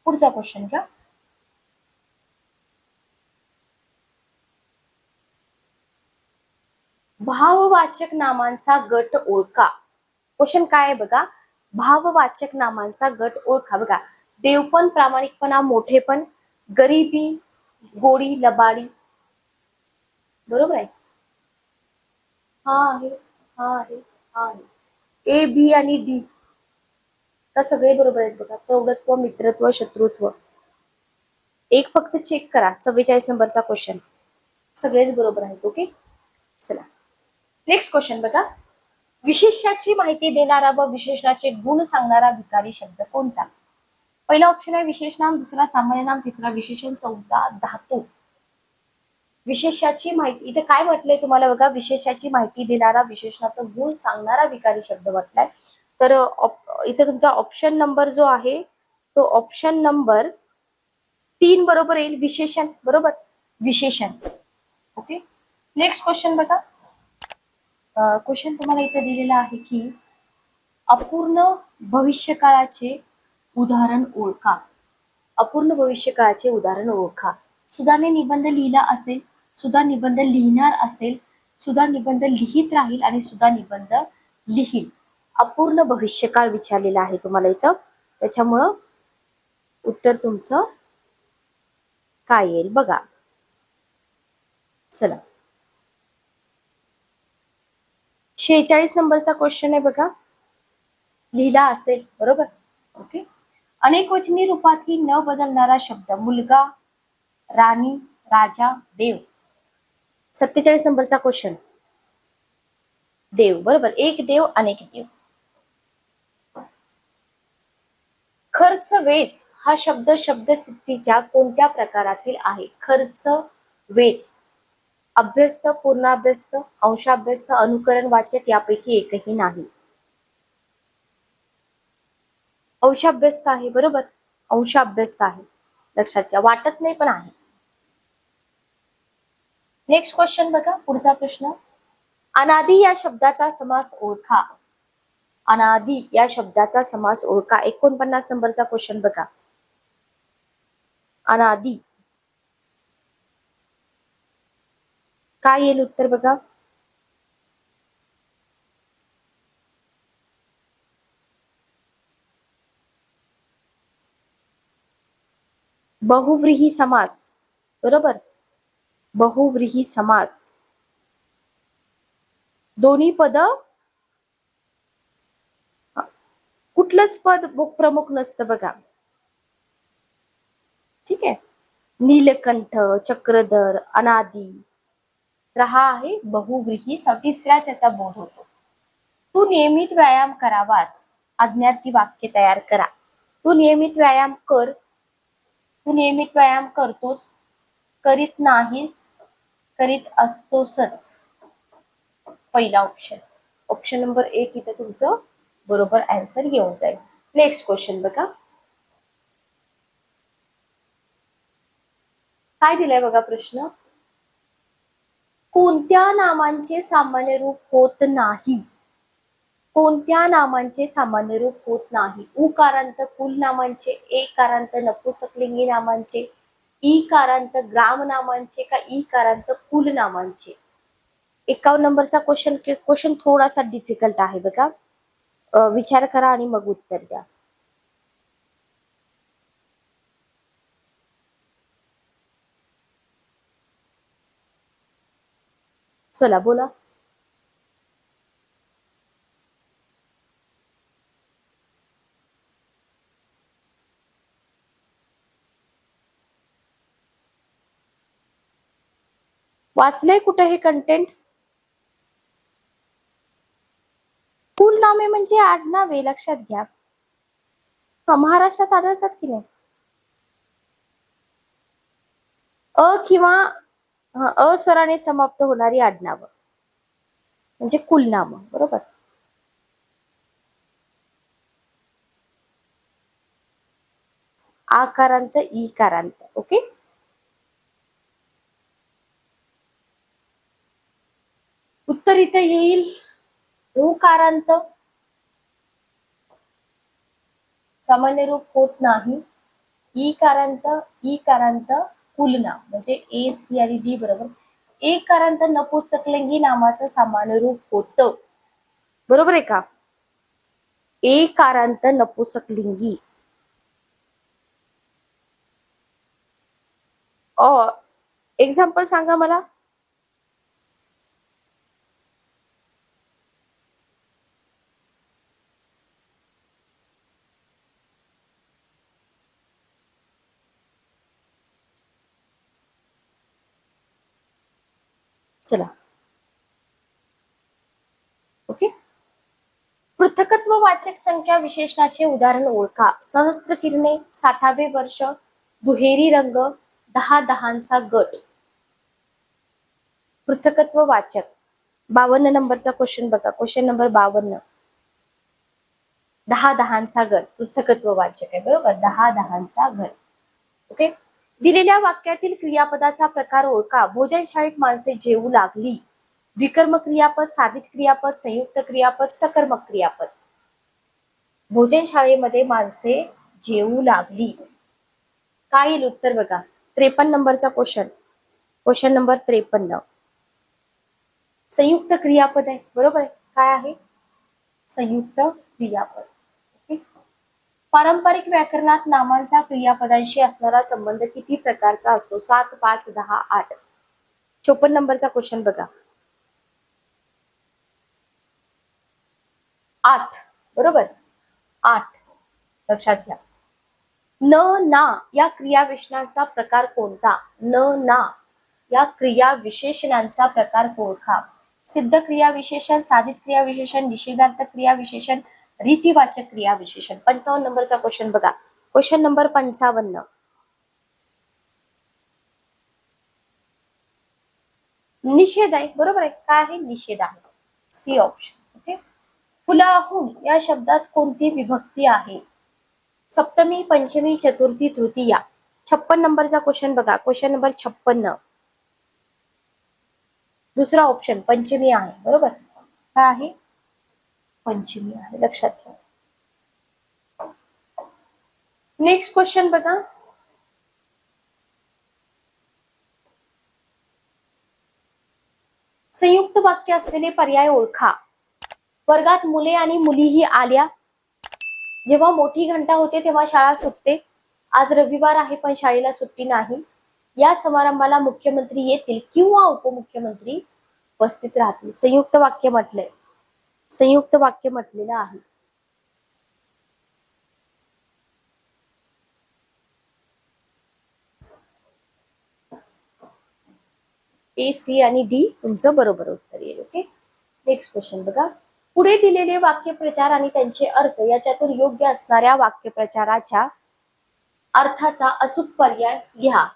पुढचा क्वेश्चन घ्या. भाववाचक नामांचा गट ओळखा. क्वेश्चन काय आहे बघा. भाववाचक नामांचा गट ओळखा बघा. देवपण, प्रामाणिकपणा, मोठेपण, गरिबी, गोडी, लबाडी बरोबर आहे. हा आहे, हा आहे, हा आहे. ए, बी आणि डी का सगळे बरोबर आहेत बघा. प्रौढत्व, मित्रत्व, शत्रुत्व. एक फक्त चेक करा. 44 नंबरचा क्वेश्चन सगळेच बरोबर आहेत. ओके, चला नेक्स्ट क्वेश्चन बघा. विशेषाची माहिती देणारा व विशेषणाचे गुण सांगणारा विकारी शब्द कोणता? पहिला ऑप्शन आहे विशेष नाम, दुसरा सामान्य नाम, तिसरा विशेषण, चौथा धातू. विशेषाची माहिती इथे काय म्हटलंय तुम्हाला बघा. विशेषाची माहिती देणारा, विशेषणाचा गुण सांगणारा विकारी शब्द म्हटलाय. तर इथे तुमचा ऑप्शन नंबर जो आहे तो ऑप्शन नंबर 3 बरोबर येईल. विशेषण बरोबर. विशेषण. ओके, नेक्स्ट क्वेश्चन बघा. क्वेश्चन तुम्हाला इथे दिलेला आहे की अपूर्ण भविष्यकाळाचे उदाहरण ओळखा. अपूर्ण भविष्यकाळाचे उदाहरण ओळखा. सुधाने निबंध लिहिला असेल, सुधा निबंध लिहिणार असेल, सुधा निबंध लिहित राहील आणि सुधा निबंध लिहील. अपूर्ण भविष्यकाळ विचारलेला आहे तुम्हाला इथं, त्याच्यामुळं उत्तर तुमचं काय येईल बघा. चला 46 नंबरचा क्वेश्चन आहे बघा. लिहिला असेल, बरोबर. ओके. अनेकवचनी रूपातही न बदलणारा शब्द मुलगा, राणी, राजा, देव. 47 नंबरचा क्वेश्चन. देव, बरोबर. एक देव अनेक देव. खर्च वेच हा शब्द शब्दसिद्धीच्या कोणत्या प्रकारातील आहे? खर्च वेच. अभ्यस्त, पूर्णाभ्यस्त, अंशाभ्यस्त, अनुकरण वाचक यापैकी एकही नाही. अंशाभ्यस्त आहे, बरोबर. अंशाभ्यस्त आहे, लक्षात घ्या. वाटत नाही पण आहे. नेक्स्ट क्वेश्चन बघा. पुढचा प्रश्न. अनादि या शब्दाचा समास ओळखा. अनादि या शब्दाचा समास ओळखा. 49 नंबरचा क्वेश्चन बघा. अनादि काय येईल उत्तर बघा. बहुव्रीही समास, बरोबर. बहुव्रीही समास. दोन्ही पद, कुठलंच पद प्रमुख नसतं बघा. ठीक आहे. नीलकंठ, चक्रधर, अनादि. तर हा आहे बहुव्रीही. तिसऱ्याच याचा बोध होतो. तू नियमित व्यायाम करावास. आज्ञार्थी वाक्य तयार करा. तू नियमित व्यायाम कर. तू नियमित व्यायाम करतोस, करीत नाहीस, करीत असतोसच. पहिला ऑप्शन. ऑप्शन नंबर 1 इथे तुमचं बरोबर आन्सर येऊन जाईल. नेक्स्ट क्वेश्चन बघा. काय दिलाय बघा प्रश्न. कोणत्या नामांचे सामान्य रूप होत नाही? कोणत्या नामांचे सामान्य रूप होत नाही? उकारांत कुल नामांचे, एकारांत नपुसकलिंगी नामांचे, ईकारांत ग्राम नामांचे का ईकारांत कुल नामांचे? 51 नंबरचा क्वेश्चन थोडासा डिफिकल्ट आहे बघा. विचार करा आणि मग उत्तर द्या. चला बोला. वाचलंय कुठे हे कंटेंट? कुल नामे म्हणजे आडनावे, लक्षात घ्या. महाराष्ट्रात आढळतात की नाही? अ किंवा अ स्वराने समाप्त होणारी आडनावं म्हणजे कुलनाम, बरोबर. आकारांत, ईकारांत. ओके. उत्तर इथे येईल उकारांत. सामान्य रूप होत नाही. ईकारांत, ईकारांत कुलनाम म्हणजे ए सी आणि डी, बरोबर. एकारांत नपुसकलिंगी नामाचं सामान्य रूप होतं, बरोबर आहे का? एकारांत नपुसकलिंगी. एक्झाम्पल सांगा मला. चला. ओके. पृथकत्व वाचक संख्या विशेषणाचे उदाहरण ओळखा. सहस्त्र किरणे, 60वे वर्ष, दुहेरी रंग, 10 दहांचा गट. पृथकत्व वाचक. 52 नंबरचा क्वेश्चन बघा. Question number 52. 10 दहांचा गट पृथकत्व वाचक आहे, बरोबर. 10 दहांचा गट. ओके. दिलेल्या वाक्यातील क्रियापदाचा प्रकार ओळखा. भोजनशाळेत माणसे जेवू लागली. द्विकर्मक क्रियापद, साधित क्रियापद, संयुक्त क्रियापद, सकर्मक क्रियापद. भोजनशाळेमध्ये माणसे जेवू लागली. काय येईल उत्तर बघा. 53 नंबरचा क्वेश्चन नंबर 53. संयुक्त क्रियापद आहे, बरोबर आहे. काय आहे? संयुक्त क्रियापद. पारंपरिक व्याकरणात नामांचा क्रियापदांशी असणारा संबंध किती प्रकारचा असतो? 7, 5, 10, 8. 54 नंबरचा क्वेश्चन बघा. 8, बरोबर. 8 लक्षात घ्या. न ना या क्रियाविशेषणांचा प्रकार कोणता? न ना या क्रियाविशेषणांचा प्रकार ओळखा. सिद्ध क्रियाविशेषण, साधित क्रियाविशेषण, निषेधार्थ क्रियाविशेषण, रीतिवाचक क्रियाविशेषण. 55 नंबरचा क्वेश्चन बघा. Question number 55. निषेध आहे, बरोबर आहे. काय आहे? निषेध आहे. C option. ओके. फुलाहून या शब्दात कोणती विभक्ती आहे? सप्तमी, पंचमी, चतुर्थी, तृतीया. 56 नंबरचा क्वेश्चन बघा. Question number 56. दुसरा ऑप्शन पंचमी आहे, बरोबर. काय आहे? पंचमी आहे, लक्षात घ्या. नेक्स्ट क्वेश्चन बघा. संयुक्त वाक्य असलेले पर्याय ओळखा. वर्गात मुले आणि मुलीही आल्या. जेव्हा मोठी घंटा होते तेव्हा शाळा सुटते. आज रविवार आहे पण शाळेला सुट्टी नाही. या समारंभाला मुख्यमंत्री येतील किंवा उपमुख्यमंत्री उपस्थित राहतील. संयुक्त वाक्य म्हटलंय. संयुक्त वाक्य म्हटलेलं आहे. ए, सी आणि डी तुमचं बरोबर उत्तर येईल. ओके. नेक्स्ट क्वेश्चन बघा. पुढे दिलेले वाक्यप्रचार आणि त्यांचे अर्थ याच्यातून योग्य असणाऱ्या वाक्यप्रचाराच्या अर्थाचा अचूक पर्याय लिहा.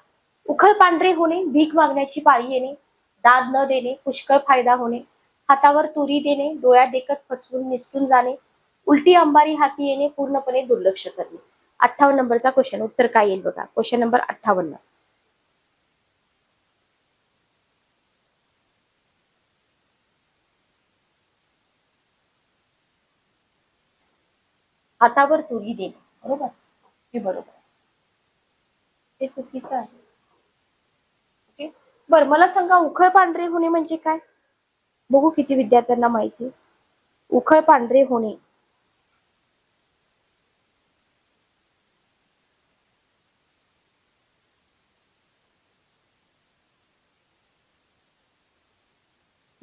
उखळ पांढरे होणे, भीक मागण्याची पाळी येणे, दाद न देणे, पुष्कळ फायदा होणे, हातावर तुरी देणे, डोळ्यात देखत फसवून निसटून जाणे, उलटी अंबारी हाती येणे, पूर्णपणे दुर्लक्ष करणे. 58 नंबरचा क्वेश्चन. उत्तर काय येईल बघा. Question number 58. हातावर तुरी देणे, बरोबर. हे बरोबर. हे चुकीचं आहे. ओके. बरं, मला सांगा उखळ पांढरे होणे म्हणजे काय? बघू किती विद्यार्थ्यांना माहिती. उखळ पांढरे होणे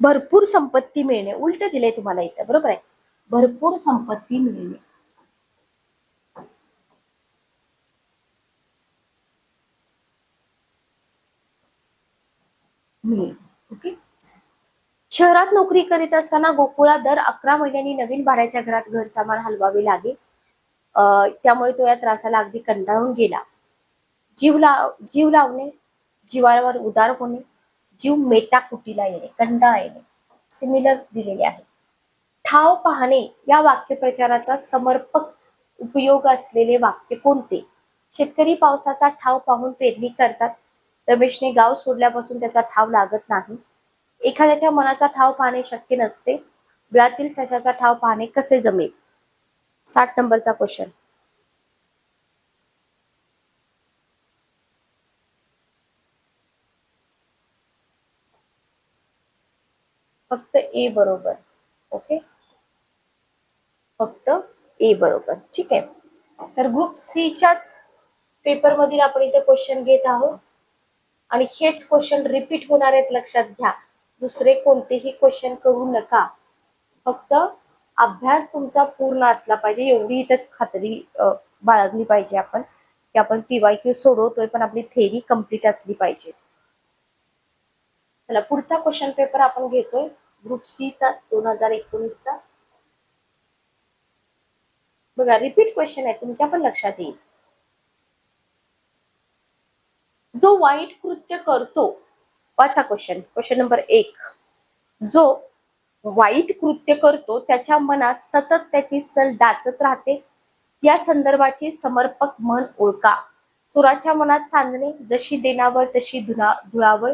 भरपूर संपत्ती मिळणे. उलट दिलंय तुम्हाला इथं, बरोबर आहे. भरपूर संपत्ती मिळणे. ओके. शहरात नोकरी करीत असताना गोकुळा दर 11 महिन्यांनी नवीन भाड्याच्या घरात घर सामान हलवावे लागे. त्यामुळे तो या त्रासाला अगदी कंटाळून गेला. जीव लावणे, जीवावर उदार होणे, जीव मेटाकुटीला येणे, कंटाळा येणे. सिमिलर दिलेले आहे. ठाव पाहणे या वाक्यप्रचाराचा समर्पक उपयोग असलेले वाक्य कोणते? शेतकरी पावसाचा ठाव पाहून पेरणी करतात. रमेशने गाव सोडल्यापासून त्याचा ठाव लागत नाही. एखाद्याच्या मनाचा ठाव पाहणे शक्य नसते. बिळातील सशाचा ठाव पाहणे कसे जमेल? 60 नंबरचा क्वेश्चन. फक्त ए बरोबर. ओके. फक्त ए बरोबर. ठीक आहे. तर ग्रुप सी च्याच पेपर मधील आपण इथे क्वेश्चन घेत आहोत आणि हेच क्वेश्चन रिपीट होणार आहेत, लक्षात घ्या. दुसरे कोणतेही क्वेश्चन करू नका. फक्त अभ्यास तुमचा पूर्ण असला पाहिजे एवढी इथे खात्री बाळगली पाहिजे आपण, की आपण PYQ सोडवतोय पण आपली थेरी कंप्लीट असली पाहिजे. चला पुढचा क्वेश्चन पेपर आपण घेतोय ग्रुप सी चा 2019 चा. बघा रिपीट क्वेश्चन आहे, तुमच्या पण लक्षात येईल. जो वाईट कृत्य करतो, वाचा क्वेश्चन. Question number 1. जो वाईट कृत्य करतो त्याच्या मनात सतत त्याची सल डाचत राहते. या संदर्भाची समर्पक म्हण ओळखा. चोराच्या मनात चांदणे, जशी देणावळ तशी धुळावळ,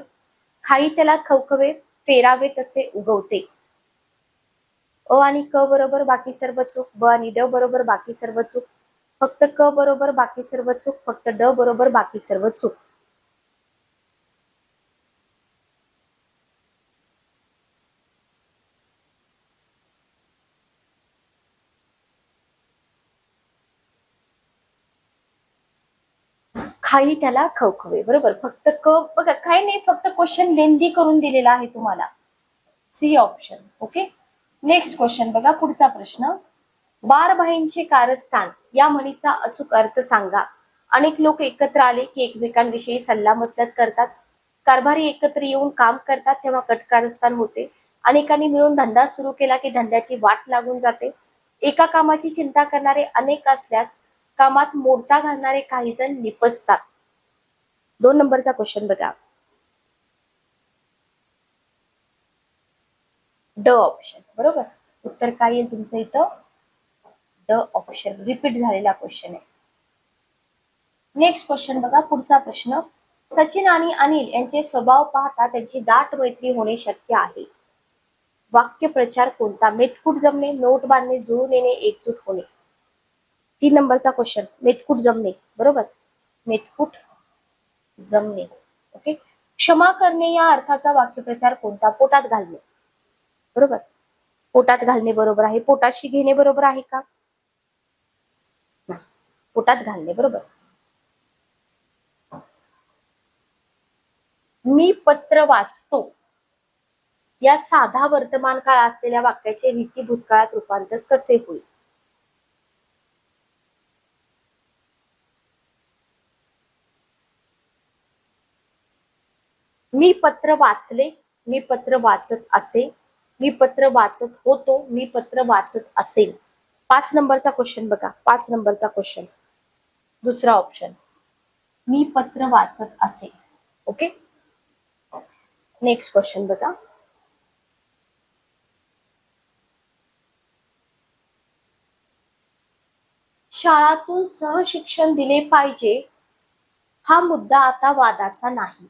खाई त्याला खवखवे, पेरावे तसे उगवते. अ आणि क बरोबर बाकी सर्व चूक, ब आणि ड बरोबर बाकी सर्व चूक, फक्त क बरोबर बाकी सर्व चूक, फक्त ड बरोबर बाकी सर्व चूक. खाई त्याला खवखवे, बरोबर. फक्त क बघा, काही नाही, फक्त क्वेश्चन लेंदी करून दिलेला आहे तुम्हाला. C option. Okay. Next question बघा, पुढचा प्रश्न. बारभाईंचे कारस्थान या म्हणीचा अचूक अर्थ सांगा. अनेक लोक एकत्र आले की एकमेकांविषयी सल्लामसलत करतात. कारभारी एकत्र येऊन काम करतात तेव्हा कटकारस्थान होते. अनेकांनी मिळून धंदा सुरू केला की धंद्याची वाट लागून जाते. एका कामाची चिंता करणारे अनेक असल्यास कामात मोडता घालणारे काही जण निपजतात. 2 नंबरचा क्वेश्चन बघा. ड ऑप्शन, बरोबर. उत्तर काय येईल तुमचं इथं? ड ऑप्शन. रिपीट झालेला क्वेश्चन आहे. नेक्स्ट क्वेश्चन बघा, पुढचा प्रश्न. सचिन आणि अनिल यांचे स्वभाव पाहता त्यांची दाट मैत्री होणे शक्य आहे. वाक्य प्रचार कोणता? मेतकूट जमणे, नोट बांधणे, जुळून येणे, एकजूट होणे. 3 नंबरचा क्वेश्चन. मेतकूट जमणे, बरोबर. मेतकूट जमणे. ओके. क्षमा करणे या अर्थाचा वाक्यप्रचार कोणता? पोटात घालणे, बरोबर. पोटात घालणे बरोबर आहे. पोटाशी घेणे बरोबर आहे का? पोटात घालणे, बरोबर. मी पत्र वाचतो या साधा वर्तमान काळ असलेल्या वाक्याचे रीती भूतकाळात रूपांतर कसे होईल? मी पत्र वाचले, मी पत्र वाचत असे, मी पत्र वाचत होतो, मी पत्र वाचत असेल. 5 नंबरचा क्वेश्चन बघा. 5 नंबरचा क्वेश्चन, दुसरा ऑप्शन. मी पत्र वाचत असे. ओके. नेक्स्ट क्वेश्चन बघा. शाळातून सहशिक्षण दिले पाहिजे हा मुद्दा आता वादाचा नाही.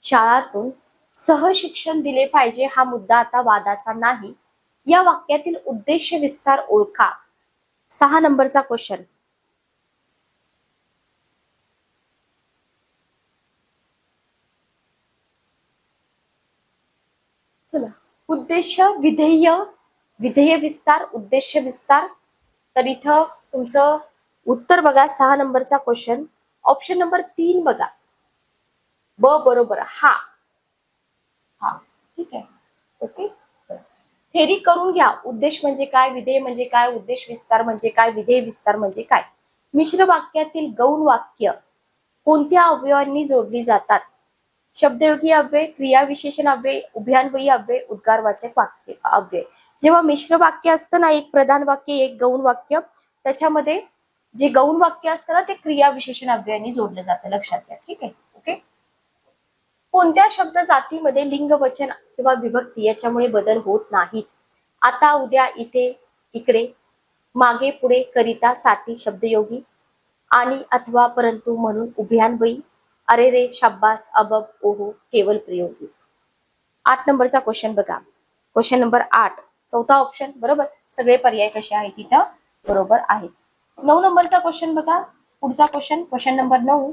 शाळातून सहशिक्षण दिले पाहिजे हा मुद्दा आता वादाचा नाही. या वाक्यातील उद्देश विस्तार ओळखा. 6 नंबरचा क्वेश्चन. चला, उद्देश, विधेय, विधेय विस्तार, उद्देश विस्तार. तर इथं तुमचं उत्तर बघा. 6 नंबरचा क्वेश्चन, ऑप्शन नंबर 3 बघा. ब बरोबर. हा. हा, ठीक आहे. ओके. थेरी करून घ्या. उद्देश म्हणजे काय, विधेय म्हणजे काय, उद्देश विस्तार म्हणजे काय, विधेय विस्तार म्हणजे काय. मिश्र वाक्यातील गौण वाक्य कोणत्या अवयवांनी जोडली जातात? शब्दयोगी अव्यय, क्रियाविशेषण अव्यय, उभयान्वयी अव्यय, उद्गारवाचक वाक्य अव्यय. जेव्हा मिश्र वाक्य असतं ना, एक प्रधान वाक्य एक गौण वाक्य, त्याच्यामध्ये जे गौण वाक्य असतं ना ते क्रियाविशेषण अव्ययांनी जोडलं जातं. लक्षात घ्या. ठीक आहे. ओके. कोणत्या शब्द जातीमध्ये लिंग, वचन किंवा विभक्ती याच्यामुळे बदल होत नाहीत? आता, उद्या, इथे, इकडे, मागे, पुढे, करिता, साठी शब्दयोगी, आणि, अथवा, परंतु, म्हणून उभयान्वयी, अरे रे, शाब्बास, अबब, ओहो केवल प्रयोगी. 8 नंबरचा क्वेश्चन बघा. क्वेश्चन नंबर 8, चौथा ऑप्शन, बरोबर. सगळे पर्याय कसे आहेत तिथं? बरोबर आहेत. 9 नंबरचा क्वेश्चन बघा. पुढचा क्वेश्चन, क्वेश्चन नंबर 9.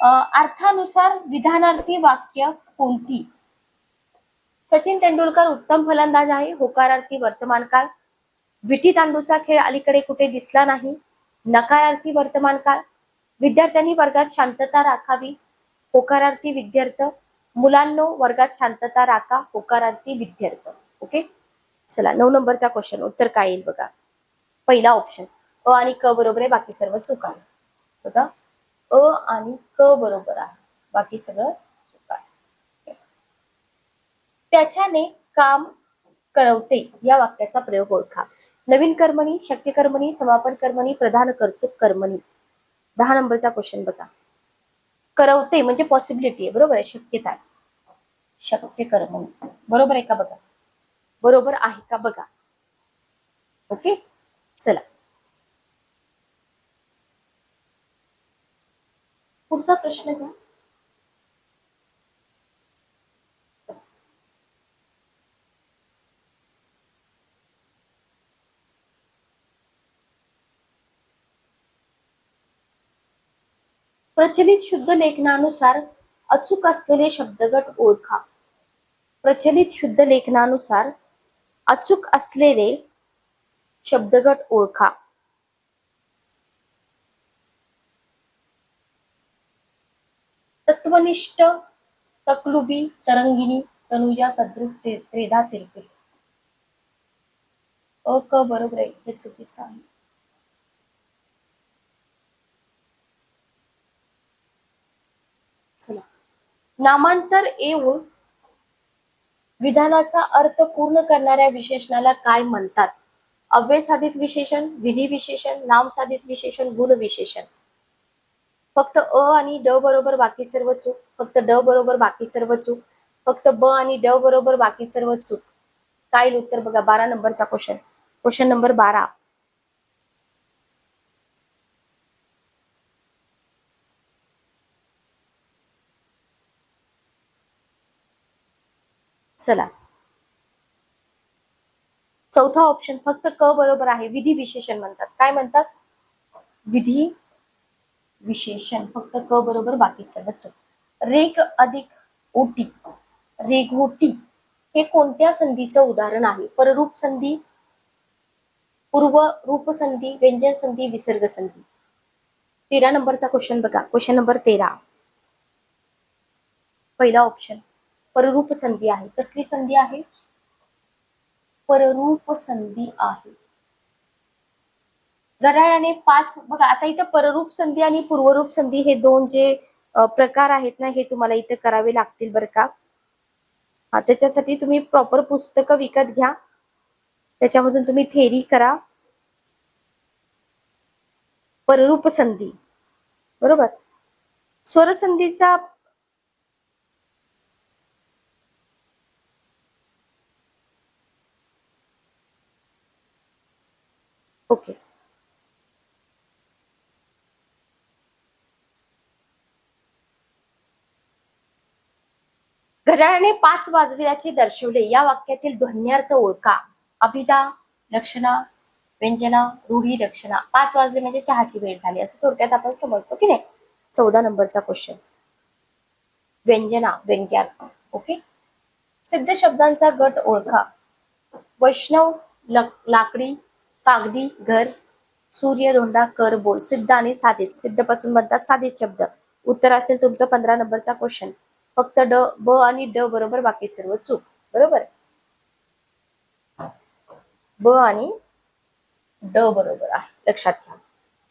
अर्थानुसार विधानार्थी वाक्य कोणती? सचिन तेंडुलकर उत्तम फलंदाज आहे. होकारार्थी वर्तमान काळ. विटी दांडूचा खेळ अलीकडे कुठे दिसला नाही. नकारार्थी वर्तमान काळ. विद्यार्थ्यांनी वर्गात शांतता राखावी. होकारार्थी विद्यार्थी. मुलांनो वर्गात शांतता राखा. होकारार्थी विद्यार्थी. ओके. चला, 9 नंबरचा क्वेश्चन, उत्तर काय येईल बघा. पहिला ऑप्शन. अ आणि क बरोबर आहे, बाकी सर्व चूक आहे. बघा, अ आणि क बरोबर आहे, बाकी सगळं चूक आहे. त्याच्याने काम करवते या वाक्याचा प्रयोग ओळखा. नवीन कर्मणी, शक्य कर्मणी, समापन कर्मणी, प्रधान कर्तृक कर्मणी. 10 नंबरचा क्वेश्चन बघा. करवते म्हणजे पॉसिबिलिटी आहे, बरोबर आहे, शक्यता आहे. शक्य कर्मणी बरोबर आहे का बघा. बरोबर आहे का बघा. ओके. चला, पुढचा प्रश्न घ्या. प्रचलित शुद्ध लेखनानुसार अचूक असलेले शब्दगट ओळखा. प्रचलित शुद्ध लेखनानुसार अचूक असलेले शब्दगट ओळखा. तत्वनिष्ठ, तकलुबी, तरंगिणी, तनुजा, तद्रुप, त्रेधा, तिरपे. क बरोबर आहे, हे चुकीचं आहे. चला, नामांतर येऊन विधानाचा अर्थ पूर्ण करणाऱ्या विशेषणाला काय म्हणतात? अव्यय साधित विशेषण, विधी विशेषण, नाम साधित विशेषण, गुण विशेषण. फक्त अ आणि ड बरोबर बाकी सर्व चूक, फक्त ड बरोबर बाकी सर्व चूक, फक्त ब आणि ड बरोबर बाकी सर्व चूक. काय येईल उत्तर बघा, 12 नंबरचा क्वेश्चन, क्वेश्चन नंबर 12. चला, चौथा ऑप्शन फक्त क बरोबर आहे. विधी विशेषण म्हणतात. काय म्हणतात? विधी विशेषण. फक्त क बरोबर बाकी सर्व चूक. रेग अधिक ओटी, रेघोटी हे कोणत्या संधीचं उदाहरण आहे? पररूप संधी, पूर्व रूप संधी, व्यंजन संधी, विसर्ग संधी. 13 नंबरचा क्वेश्चन बघा, क्वेश्चन नंबर 13. पहिला ऑप्शन पररूप संधी आहे. कसली संधी आहे? पररूप संधी आहे. घड्याळाने 5 बघा, आता इथं पररूप संधी आणि पूर्वरूप संधी हे दोन जे प्रकार आहेत ना, हे तुम्हाला इथं करावे लागतील बरं का. हा, त्याच्यासाठी तुम्ही प्रॉपर पुस्तकं विकत घ्या, त्याच्यामधून तुम्ही थेरी करा. पररूप संधी बरोबर. स्वरसंधीचा ओके. घड्याळाने 5 वाजविल्याचे दर्शवले. या वाक्यातील ध्वन्यार्थ ओळखा. अभिधा, लक्षणा, व्यंजना, रूढी, लक्षणा. 5 वाजले म्हणजे चहाची वेळ झाली असं थोडक्यात आपण समजतो की नाही. 14 नंबरचा क्वेश्चन, व्यंजना, व्यंग्यार्थ. ओके. सिद्ध शब्दांचा गट ओळखा. वैष्णव, लाकडी, कागदी, घर, सूर्य, धोंडा, कर, बोल. सिद्ध आणि साधित. सिद्ध पासून बनतात साधित शब्द. उत्तर असेल तुमचं 15 नंबरचा क्वेश्चन. फक्त ड, ब आणि ड बरोबर बाकी सर्व चूक. बरोबर, ब आणि ड बरोबर आहे, लक्षात घ्या.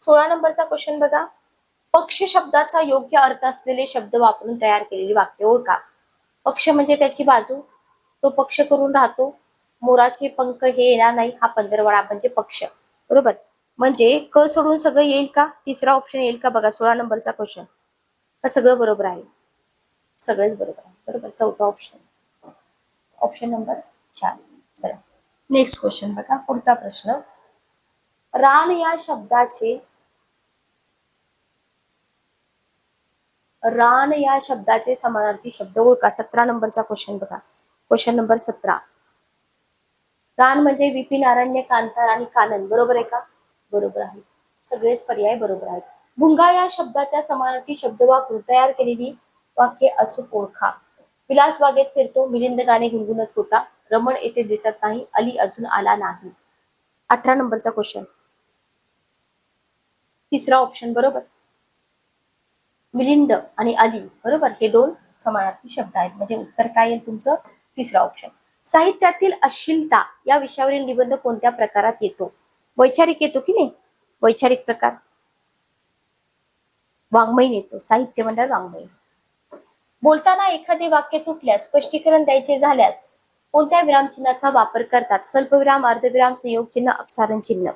16 नंबरचा क्वेश्चन बघा. पक्ष शब्दाचा योग्य अर्थ असलेले शब्द वापरून तयार केलेली वाक्य ओळखा. पक्ष म्हणजे त्याची बाजू, तो पक्ष करून राहतो, मोराचे पंख हे येणार नाही, हा पंधरवडा म्हणजे पक्ष. बरोबर, म्हणजे क सोडून सगळं येईल का? तिसरा ऑप्शन येईल का बघा. 16 नंबरचा क्वेश्चन, का सगळं बरोबर आहे? सगळेच बरोबर आहे. बरोबर, चौथा ऑप्शन, ऑप्शन नंबर 4. चला, नेक्स्ट क्वेश्चन बघा. पुढचा प्रश्न, रान या शब्दाचे, रान या शब्दाचे समानार्थी शब्द ओळखा. 17 नंबरचा क्वेश्चन बघा, क्वेश्चन नंबर 17. रान म्हणजे विपिन, अरण्य, कांतार आणि कानन. बरोबर आहे का? बरोबर आहे, सगळेच पर्याय बरोबर आहेत. भुंगा या शब्दाच्या समानार्थी शब्द वापरून तयार केलेली वाक्य अचूक ओळखा. विलास बागेत फिरतो, मिलिंद गाणे गुणगुणत होता, रमण येथे दिसत नाही, अली अजून आला नाही. 18 नंबरचा क्वेश्चन, तिसरा ऑप्शन बरोबर. मिलिंद आणि अली बरोबर, हे दोन समानार्थी शब्द आहेत, म्हणजे उत्तर काय येईल तुमचं? तिसरा ऑप्शन. साहित्यातील अश्लीलता या विषयावरील निबंध कोणत्या प्रकारात येतो? वैचारिक येतो की नाही? वैचारिक प्रकार. वाङ्मयीन येतो, साहित्य मंडळ वाङ्मयीन. बोलताना एखादे वाक्य तुटल्यास, स्पष्टीकरण द्यायचे झाल्यास कोणत्या विरामचिन्हाचा वापर करतात? स्वल्पविराम, अर्धविराम, संयोग चिन्ह, अपसारण चिन्ह.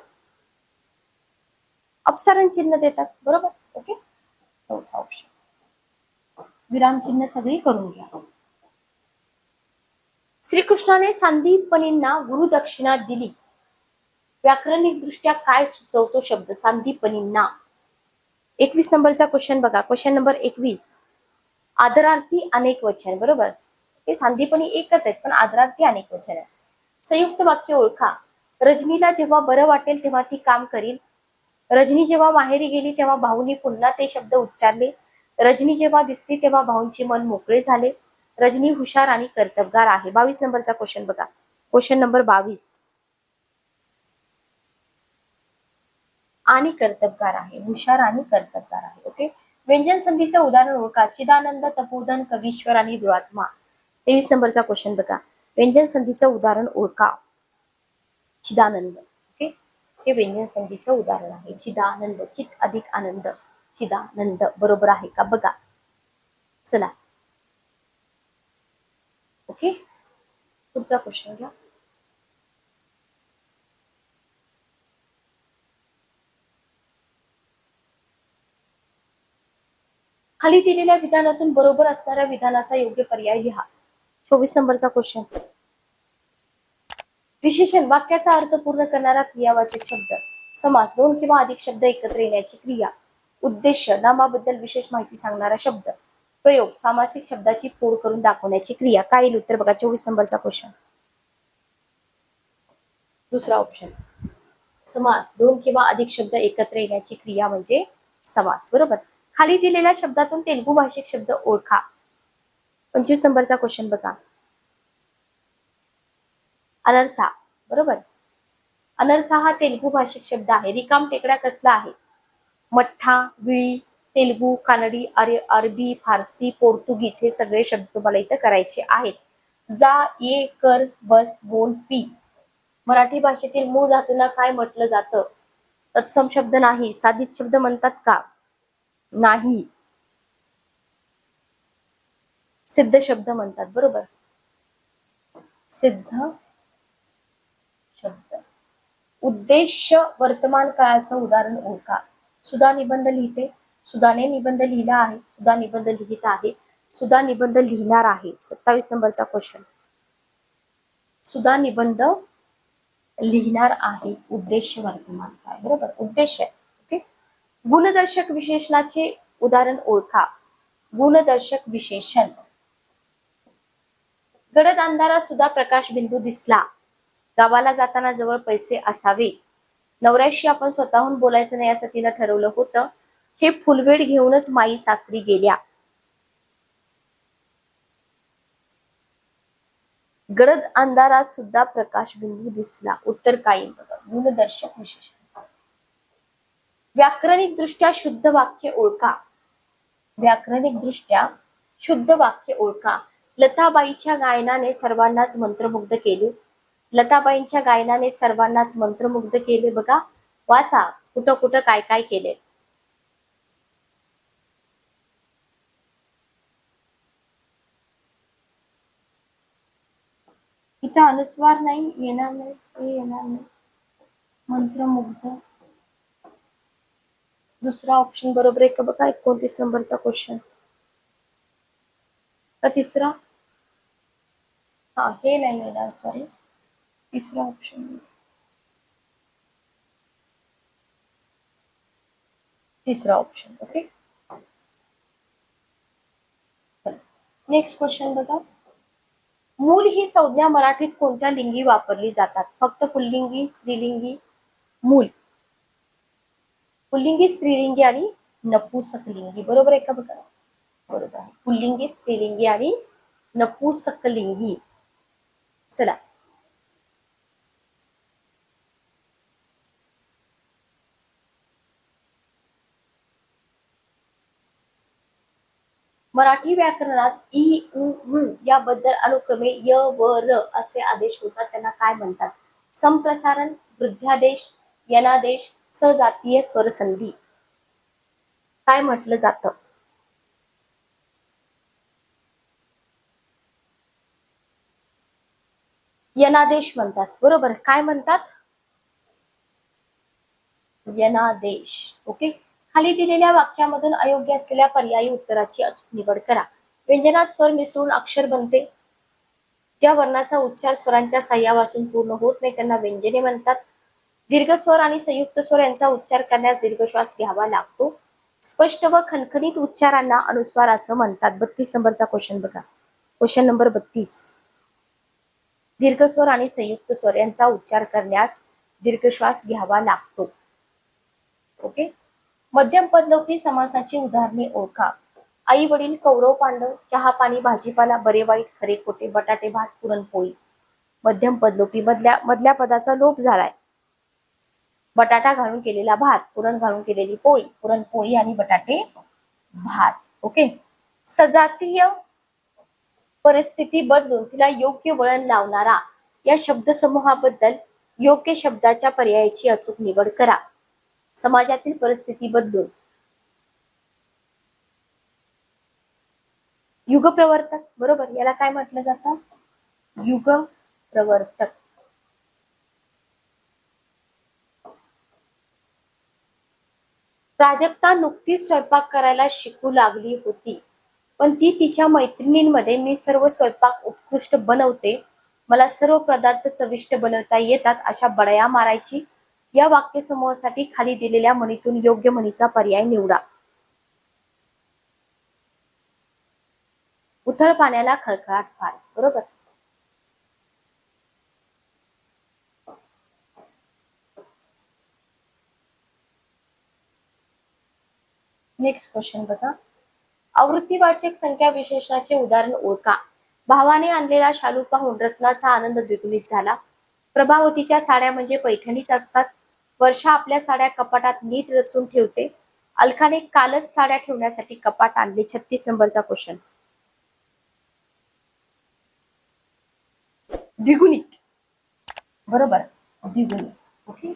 अपसारण चिन्ह देतात. बरोबर, ओके. चौथा ऑप्शन, विराम चिन्ह सगळी करून घ्या. श्रीकृष्णाने सांदीपनींना गुरुदक्षिणा दिली. व्याकरणिक दृष्ट्या काय सुचवतो शब्द सांदीपनींना? 21 नंबरचा क्वेश्चन बघा, क्वेश्चन नंबर 21. आदरार्थी अनेक वचन. बरोबर, हे सांदीपनी एकच आहेत पण आदरार्थी अनेक वचन आहे. संयुक्त वाक्य ओळखा. रजनीला जेव्हा बरं वाटेल तेव्हा ती काम करील. रजनी जेव्हा माहेरी गेली तेव्हा भाऊनी पुन्हा ते शब्द उच्चारले. रजनी जेव्हा दिसली तेव्हा भाऊंचे मन मोकळे झाले. रजनी हुशार आणि कर्तबगार आहे. 22 नंबरचा क्वेश्चन बघा. Question number 22. आणि कर्तबगार आहे. हुशार आणि कर्तबगार आहे. ओके. व्यंजन संधीचं उदाहरण ओळखा. चिदानंद, तपोधन, कवीश्वर आणि दुरात्मा. 23 नंबरचा क्वेश्चन बघा. व्यंजन संधीचं उदाहरण ओळखा. चिदानंद. ओके. हे व्यंजन संधीचं उदाहरण आहे. चिदानंद. चित अधिक आनंद. चिदानंद बरोबर आहे का बघा. चला. ओके. पुढचा क्वेश्चन घ्या. खाली दिलेल्या विधानातून बरोबर असणाऱ्या विधानाचा योग्य पर्याय लिहा. 24 नंबरचा क्वेश्चन. विशेषण वाक्याचा अर्थ पूर्ण करणारा क्रियावाचक शब्द. समास दोन किंवा अधिक शब्द एकत्र येण्याची क्रिया. उद्देश्य नामाबद्दल विशेष माहिती सांगणारा शब्द. प्रयोग सामासिक शब्दाची फोड करून दाखवण्याची क्रिया. काय येईल उत्तर बघा. 24 नंबरचा क्वेश्चन. दुसरा ऑप्शन. समास दोन किंवा अधिक शब्द एकत्र येण्याची क्रिया म्हणजे समास. बरोबर. खाली दिलेल्या शब्दातून तेलुगू भाषिक शब्द ओळखा. 25 नंबरचा क्वेश्चन बघा. अनरसा. बरोबर. अनरसा हा तेलुगू भाषिक शब्द आहे. रिकाम टेकडा कसला आहे. मठ्ठा, विळी, तेलुगू, कानडी, अरबी, फारसी, पोर्तुगीज हे सगळे शब्द तुम्हाला इथं करायचे आहेत. जा, ये, कर, बस, बोल, पी. मराठी भाषेतील मूळ धातूंना काय म्हटलं जातं. तत्सम शब्द नाही. साधित शब्द म्हणतात का. नाही. सिद्ध शब्द म्हणतात. बरोबर. सिद्ध शब्द. उद्देश्य वर्तमान काळाचं उदाहरण ओळखा. सुधा निबंध लिहिते. सुधाने निबंध लिहिला आहे. सुधा निबंध लिहित आहे. सुधा निबंध लिहिणार आहे. 27 नंबरचा क्वेश्चन. सुधा निबंध लिहिणार आहे. उद्देश्य वर्तमान काळ. बरोबर. उद्देश्य. ओके. गुणदर्शक विशेषणाचे उदाहरण ओळखा. गुणदर्शक विशेषण. गडद अंधारात सुद्धा प्रकाश बिंदू दिसला. गावाला जाताना जवळ पैसे असावे. नवऱ्याशी आपण स्वतःहून बोलायचं नाही असं तिनं ठरवलं होतं. हे फुलवेड घेऊनच माई सासरी गेल्या. गडद अंधारात सुद्धा प्रकाश बिंदू दिसला. उत्तर काय येईल बघा. गुणदर्शक विशेषण. व्याकरणिक दृष्ट्या शुद्ध वाक्य ओळखा. व्याकरणिक दृष्ट्या शुद्ध वाक्य ओळखा. लताबाईच्या गायनाने सर्वांनाच मंत्रमुग्ध केले. लताबाईंच्या गायनाने सर्वांनाच मंत्रमुग्ध केले. बघा. वाचा. कुठं कुठं काय काय केले. इथं अनुस्वार नाही. येणार नाही. ते येणार नाही. मंत्रमुग्ध. दुसरा ऑप्शन बरोबर आहे का बघा. 29 नंबरचा क्वेश्चन. का तिसरा. हा हे नाही येणार. सॉरी. तिसरा ऑप्शन. तिसरा ऑप्शन. ओके. नेक्स्ट क्वेश्चन बघा. मूल ही संज्ञा मराठीत कोणत्या लिंगी वापरली जातात. फक्त पुल्लिंगी, स्त्रीलिंगी. मूल पुल्लिंगी, स्त्रीलिंगी आणि नपुसकलिंगी. बरोबर आहे का बघा. बरोबर आहे. पुल्लिंगी, स्त्रीलिंगी आणि नपुसकलिंगी. चला. मराठी व्याकरणात इ, उ, उ याबद्दल अनुक्रमे य व र असे आदेश होतात. त्यांना काय म्हणतात. संप्रसारण, वृद्ध्यादेश, यनादेश, सजातीय स्वरसंधी. काय म्हटलं जातं. यनादेश म्हणतात. बरोबर. काय म्हणतात. यनादेश. ओके. खाली दिलेल्या वाक्यामधून अयोग्य असलेल्या पर्यायी उत्तराची अचूक निवड करा. व्यंजनात स्वर मिसळून अक्षर बनते. ज्या वर्णाचा उच्चार स्वरांच्या साह्यापासून पूर्ण होत नाही त्यांना व्यंजने म्हणतात. दीर्घ स्वर आणि संयुक्त स्वर यांचा उच्चार करण्यास दीर्घश्वास घ्यावा लागतो. स्पष्ट व खणखणीत उच्चारांना अनुस्वार असं म्हणतात. 32 नंबरचा क्वेश्चन बघा. Question number 32. दीर्घ स्वर आणि संयुक्त स्वर यांचा उच्चार करण्यास दीर्घश्वास घ्यावा लागतो. ओके. मध्यम पदलोपी समासाची उदाहरणे ओळखा. आई वडील, कौरव पांडव, चहा पाणी, भाजीपाला, बरे वाईट, खरे खोटे, बटाटे भात, पुरणपोळी. मध्यम पद लोपी. मधल्या पदाचा लोप झालाय. बटाटा घालून केलेला भात, पुरण घालून केलेली पोळी, पुरणपोळी आणि बटाटे भात. ओके. सजातीय परिस्थिती बदलून तिला योग्य वळण लावणारा या शब्दसमूहाबद्दल योग्य शब्दाच्या पर्यायाची अचूक निवड करा. समाजातील परिस्थिती बदलून. युगप्रवर्तक. बरोबर. याला काय म्हटलं जातं? युगप्रवर्तक. प्राजक्ता नुकतीच स्वयंपाक करायला शिकू लागली होती, पण ती तिच्या मैत्रिणींमध्ये मी सर्व स्वयंपाक उत्कृष्ट बनवते, मला सर्व पदार्थ चविष्ट बनवता येतात अशा बडया मारायची. या वाक्यसमूहासाठी खाली दिलेल्या म्हणीतून योग्य म्हणीचा पर्याय निवडा. उथळ पाण्याला खळखळाट फार. बरोबर. नेक्स्ट क्वेश्चन बघा. आवृत्तीवाचक संख्या विशेषणाचे उदाहरण ओळखा. भावाने आणलेला शालू पाहून रत्नाचा आनंद द्विगुणित झाला. प्रभावतीच्या साड्या म्हणजे पैठणीच असतात. वर्षा आपल्या साड्या कपाटात नीट रचून ठेवते. अलकाने कालच साड्या ठेवण्यासाठी कपाट आणले. 36 नंबरचा क्वेश्चन. द्विगुणित. बरोबर. द्विगुणित. ओके.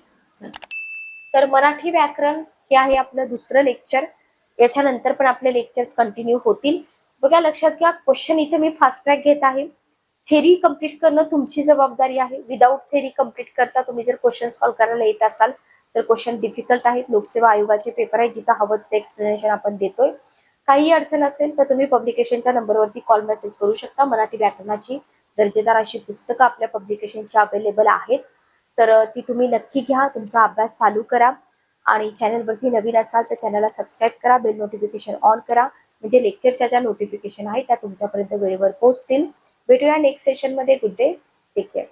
तर मराठी व्याकरण हे आहे आपलं दुसरं लेक्चर. याच्यानंतर पण आपले लेक्चर्स कंटिन्यू होतील. बघा, लक्षात घ्या, क्वेश्चन इथे मी फास्ट ट्रॅक घेत आहे. थेरी कंप्लीट करणं तुमची जबाबदारी आहे. विदाऊट थेरी कंप्लीट करता तुम्ही जर क्वेश्चन सॉल्व्ह करायला येत असाल तर क्वेश्चन डिफिकल्ट आहेत. लोकसेवा आयोगाचे पेपर आहे, जिथं हवं तिथे एक्सप्लेनेशन आपण देतोय. काही अडचण असेल तर तुम्ही पब्लिकेशनच्या नंबरवरती कॉल मेसेज करू शकता. मराठी व्याकरणाची दर्जेदार अशी पुस्तकं आपल्या पब्लिकेशनची अवेलेबल आहेत, तर ती तुम्ही नक्की घ्या. तुमचा अभ्यास चालू करा. आणि चॅनलवरती नवीन असाल तर चॅनलला सबस्क्राईब करा. बेल नोटिफिकेशन ऑन करा, म्हणजे लेक्चरच्या ज्या नोटिफिकेशन आहेत त्या तुमच्यापर्यंत वेळेवर पोहोचतील. भेटूया नेक्स्ट सेशन मध्ये. Good day. Take care.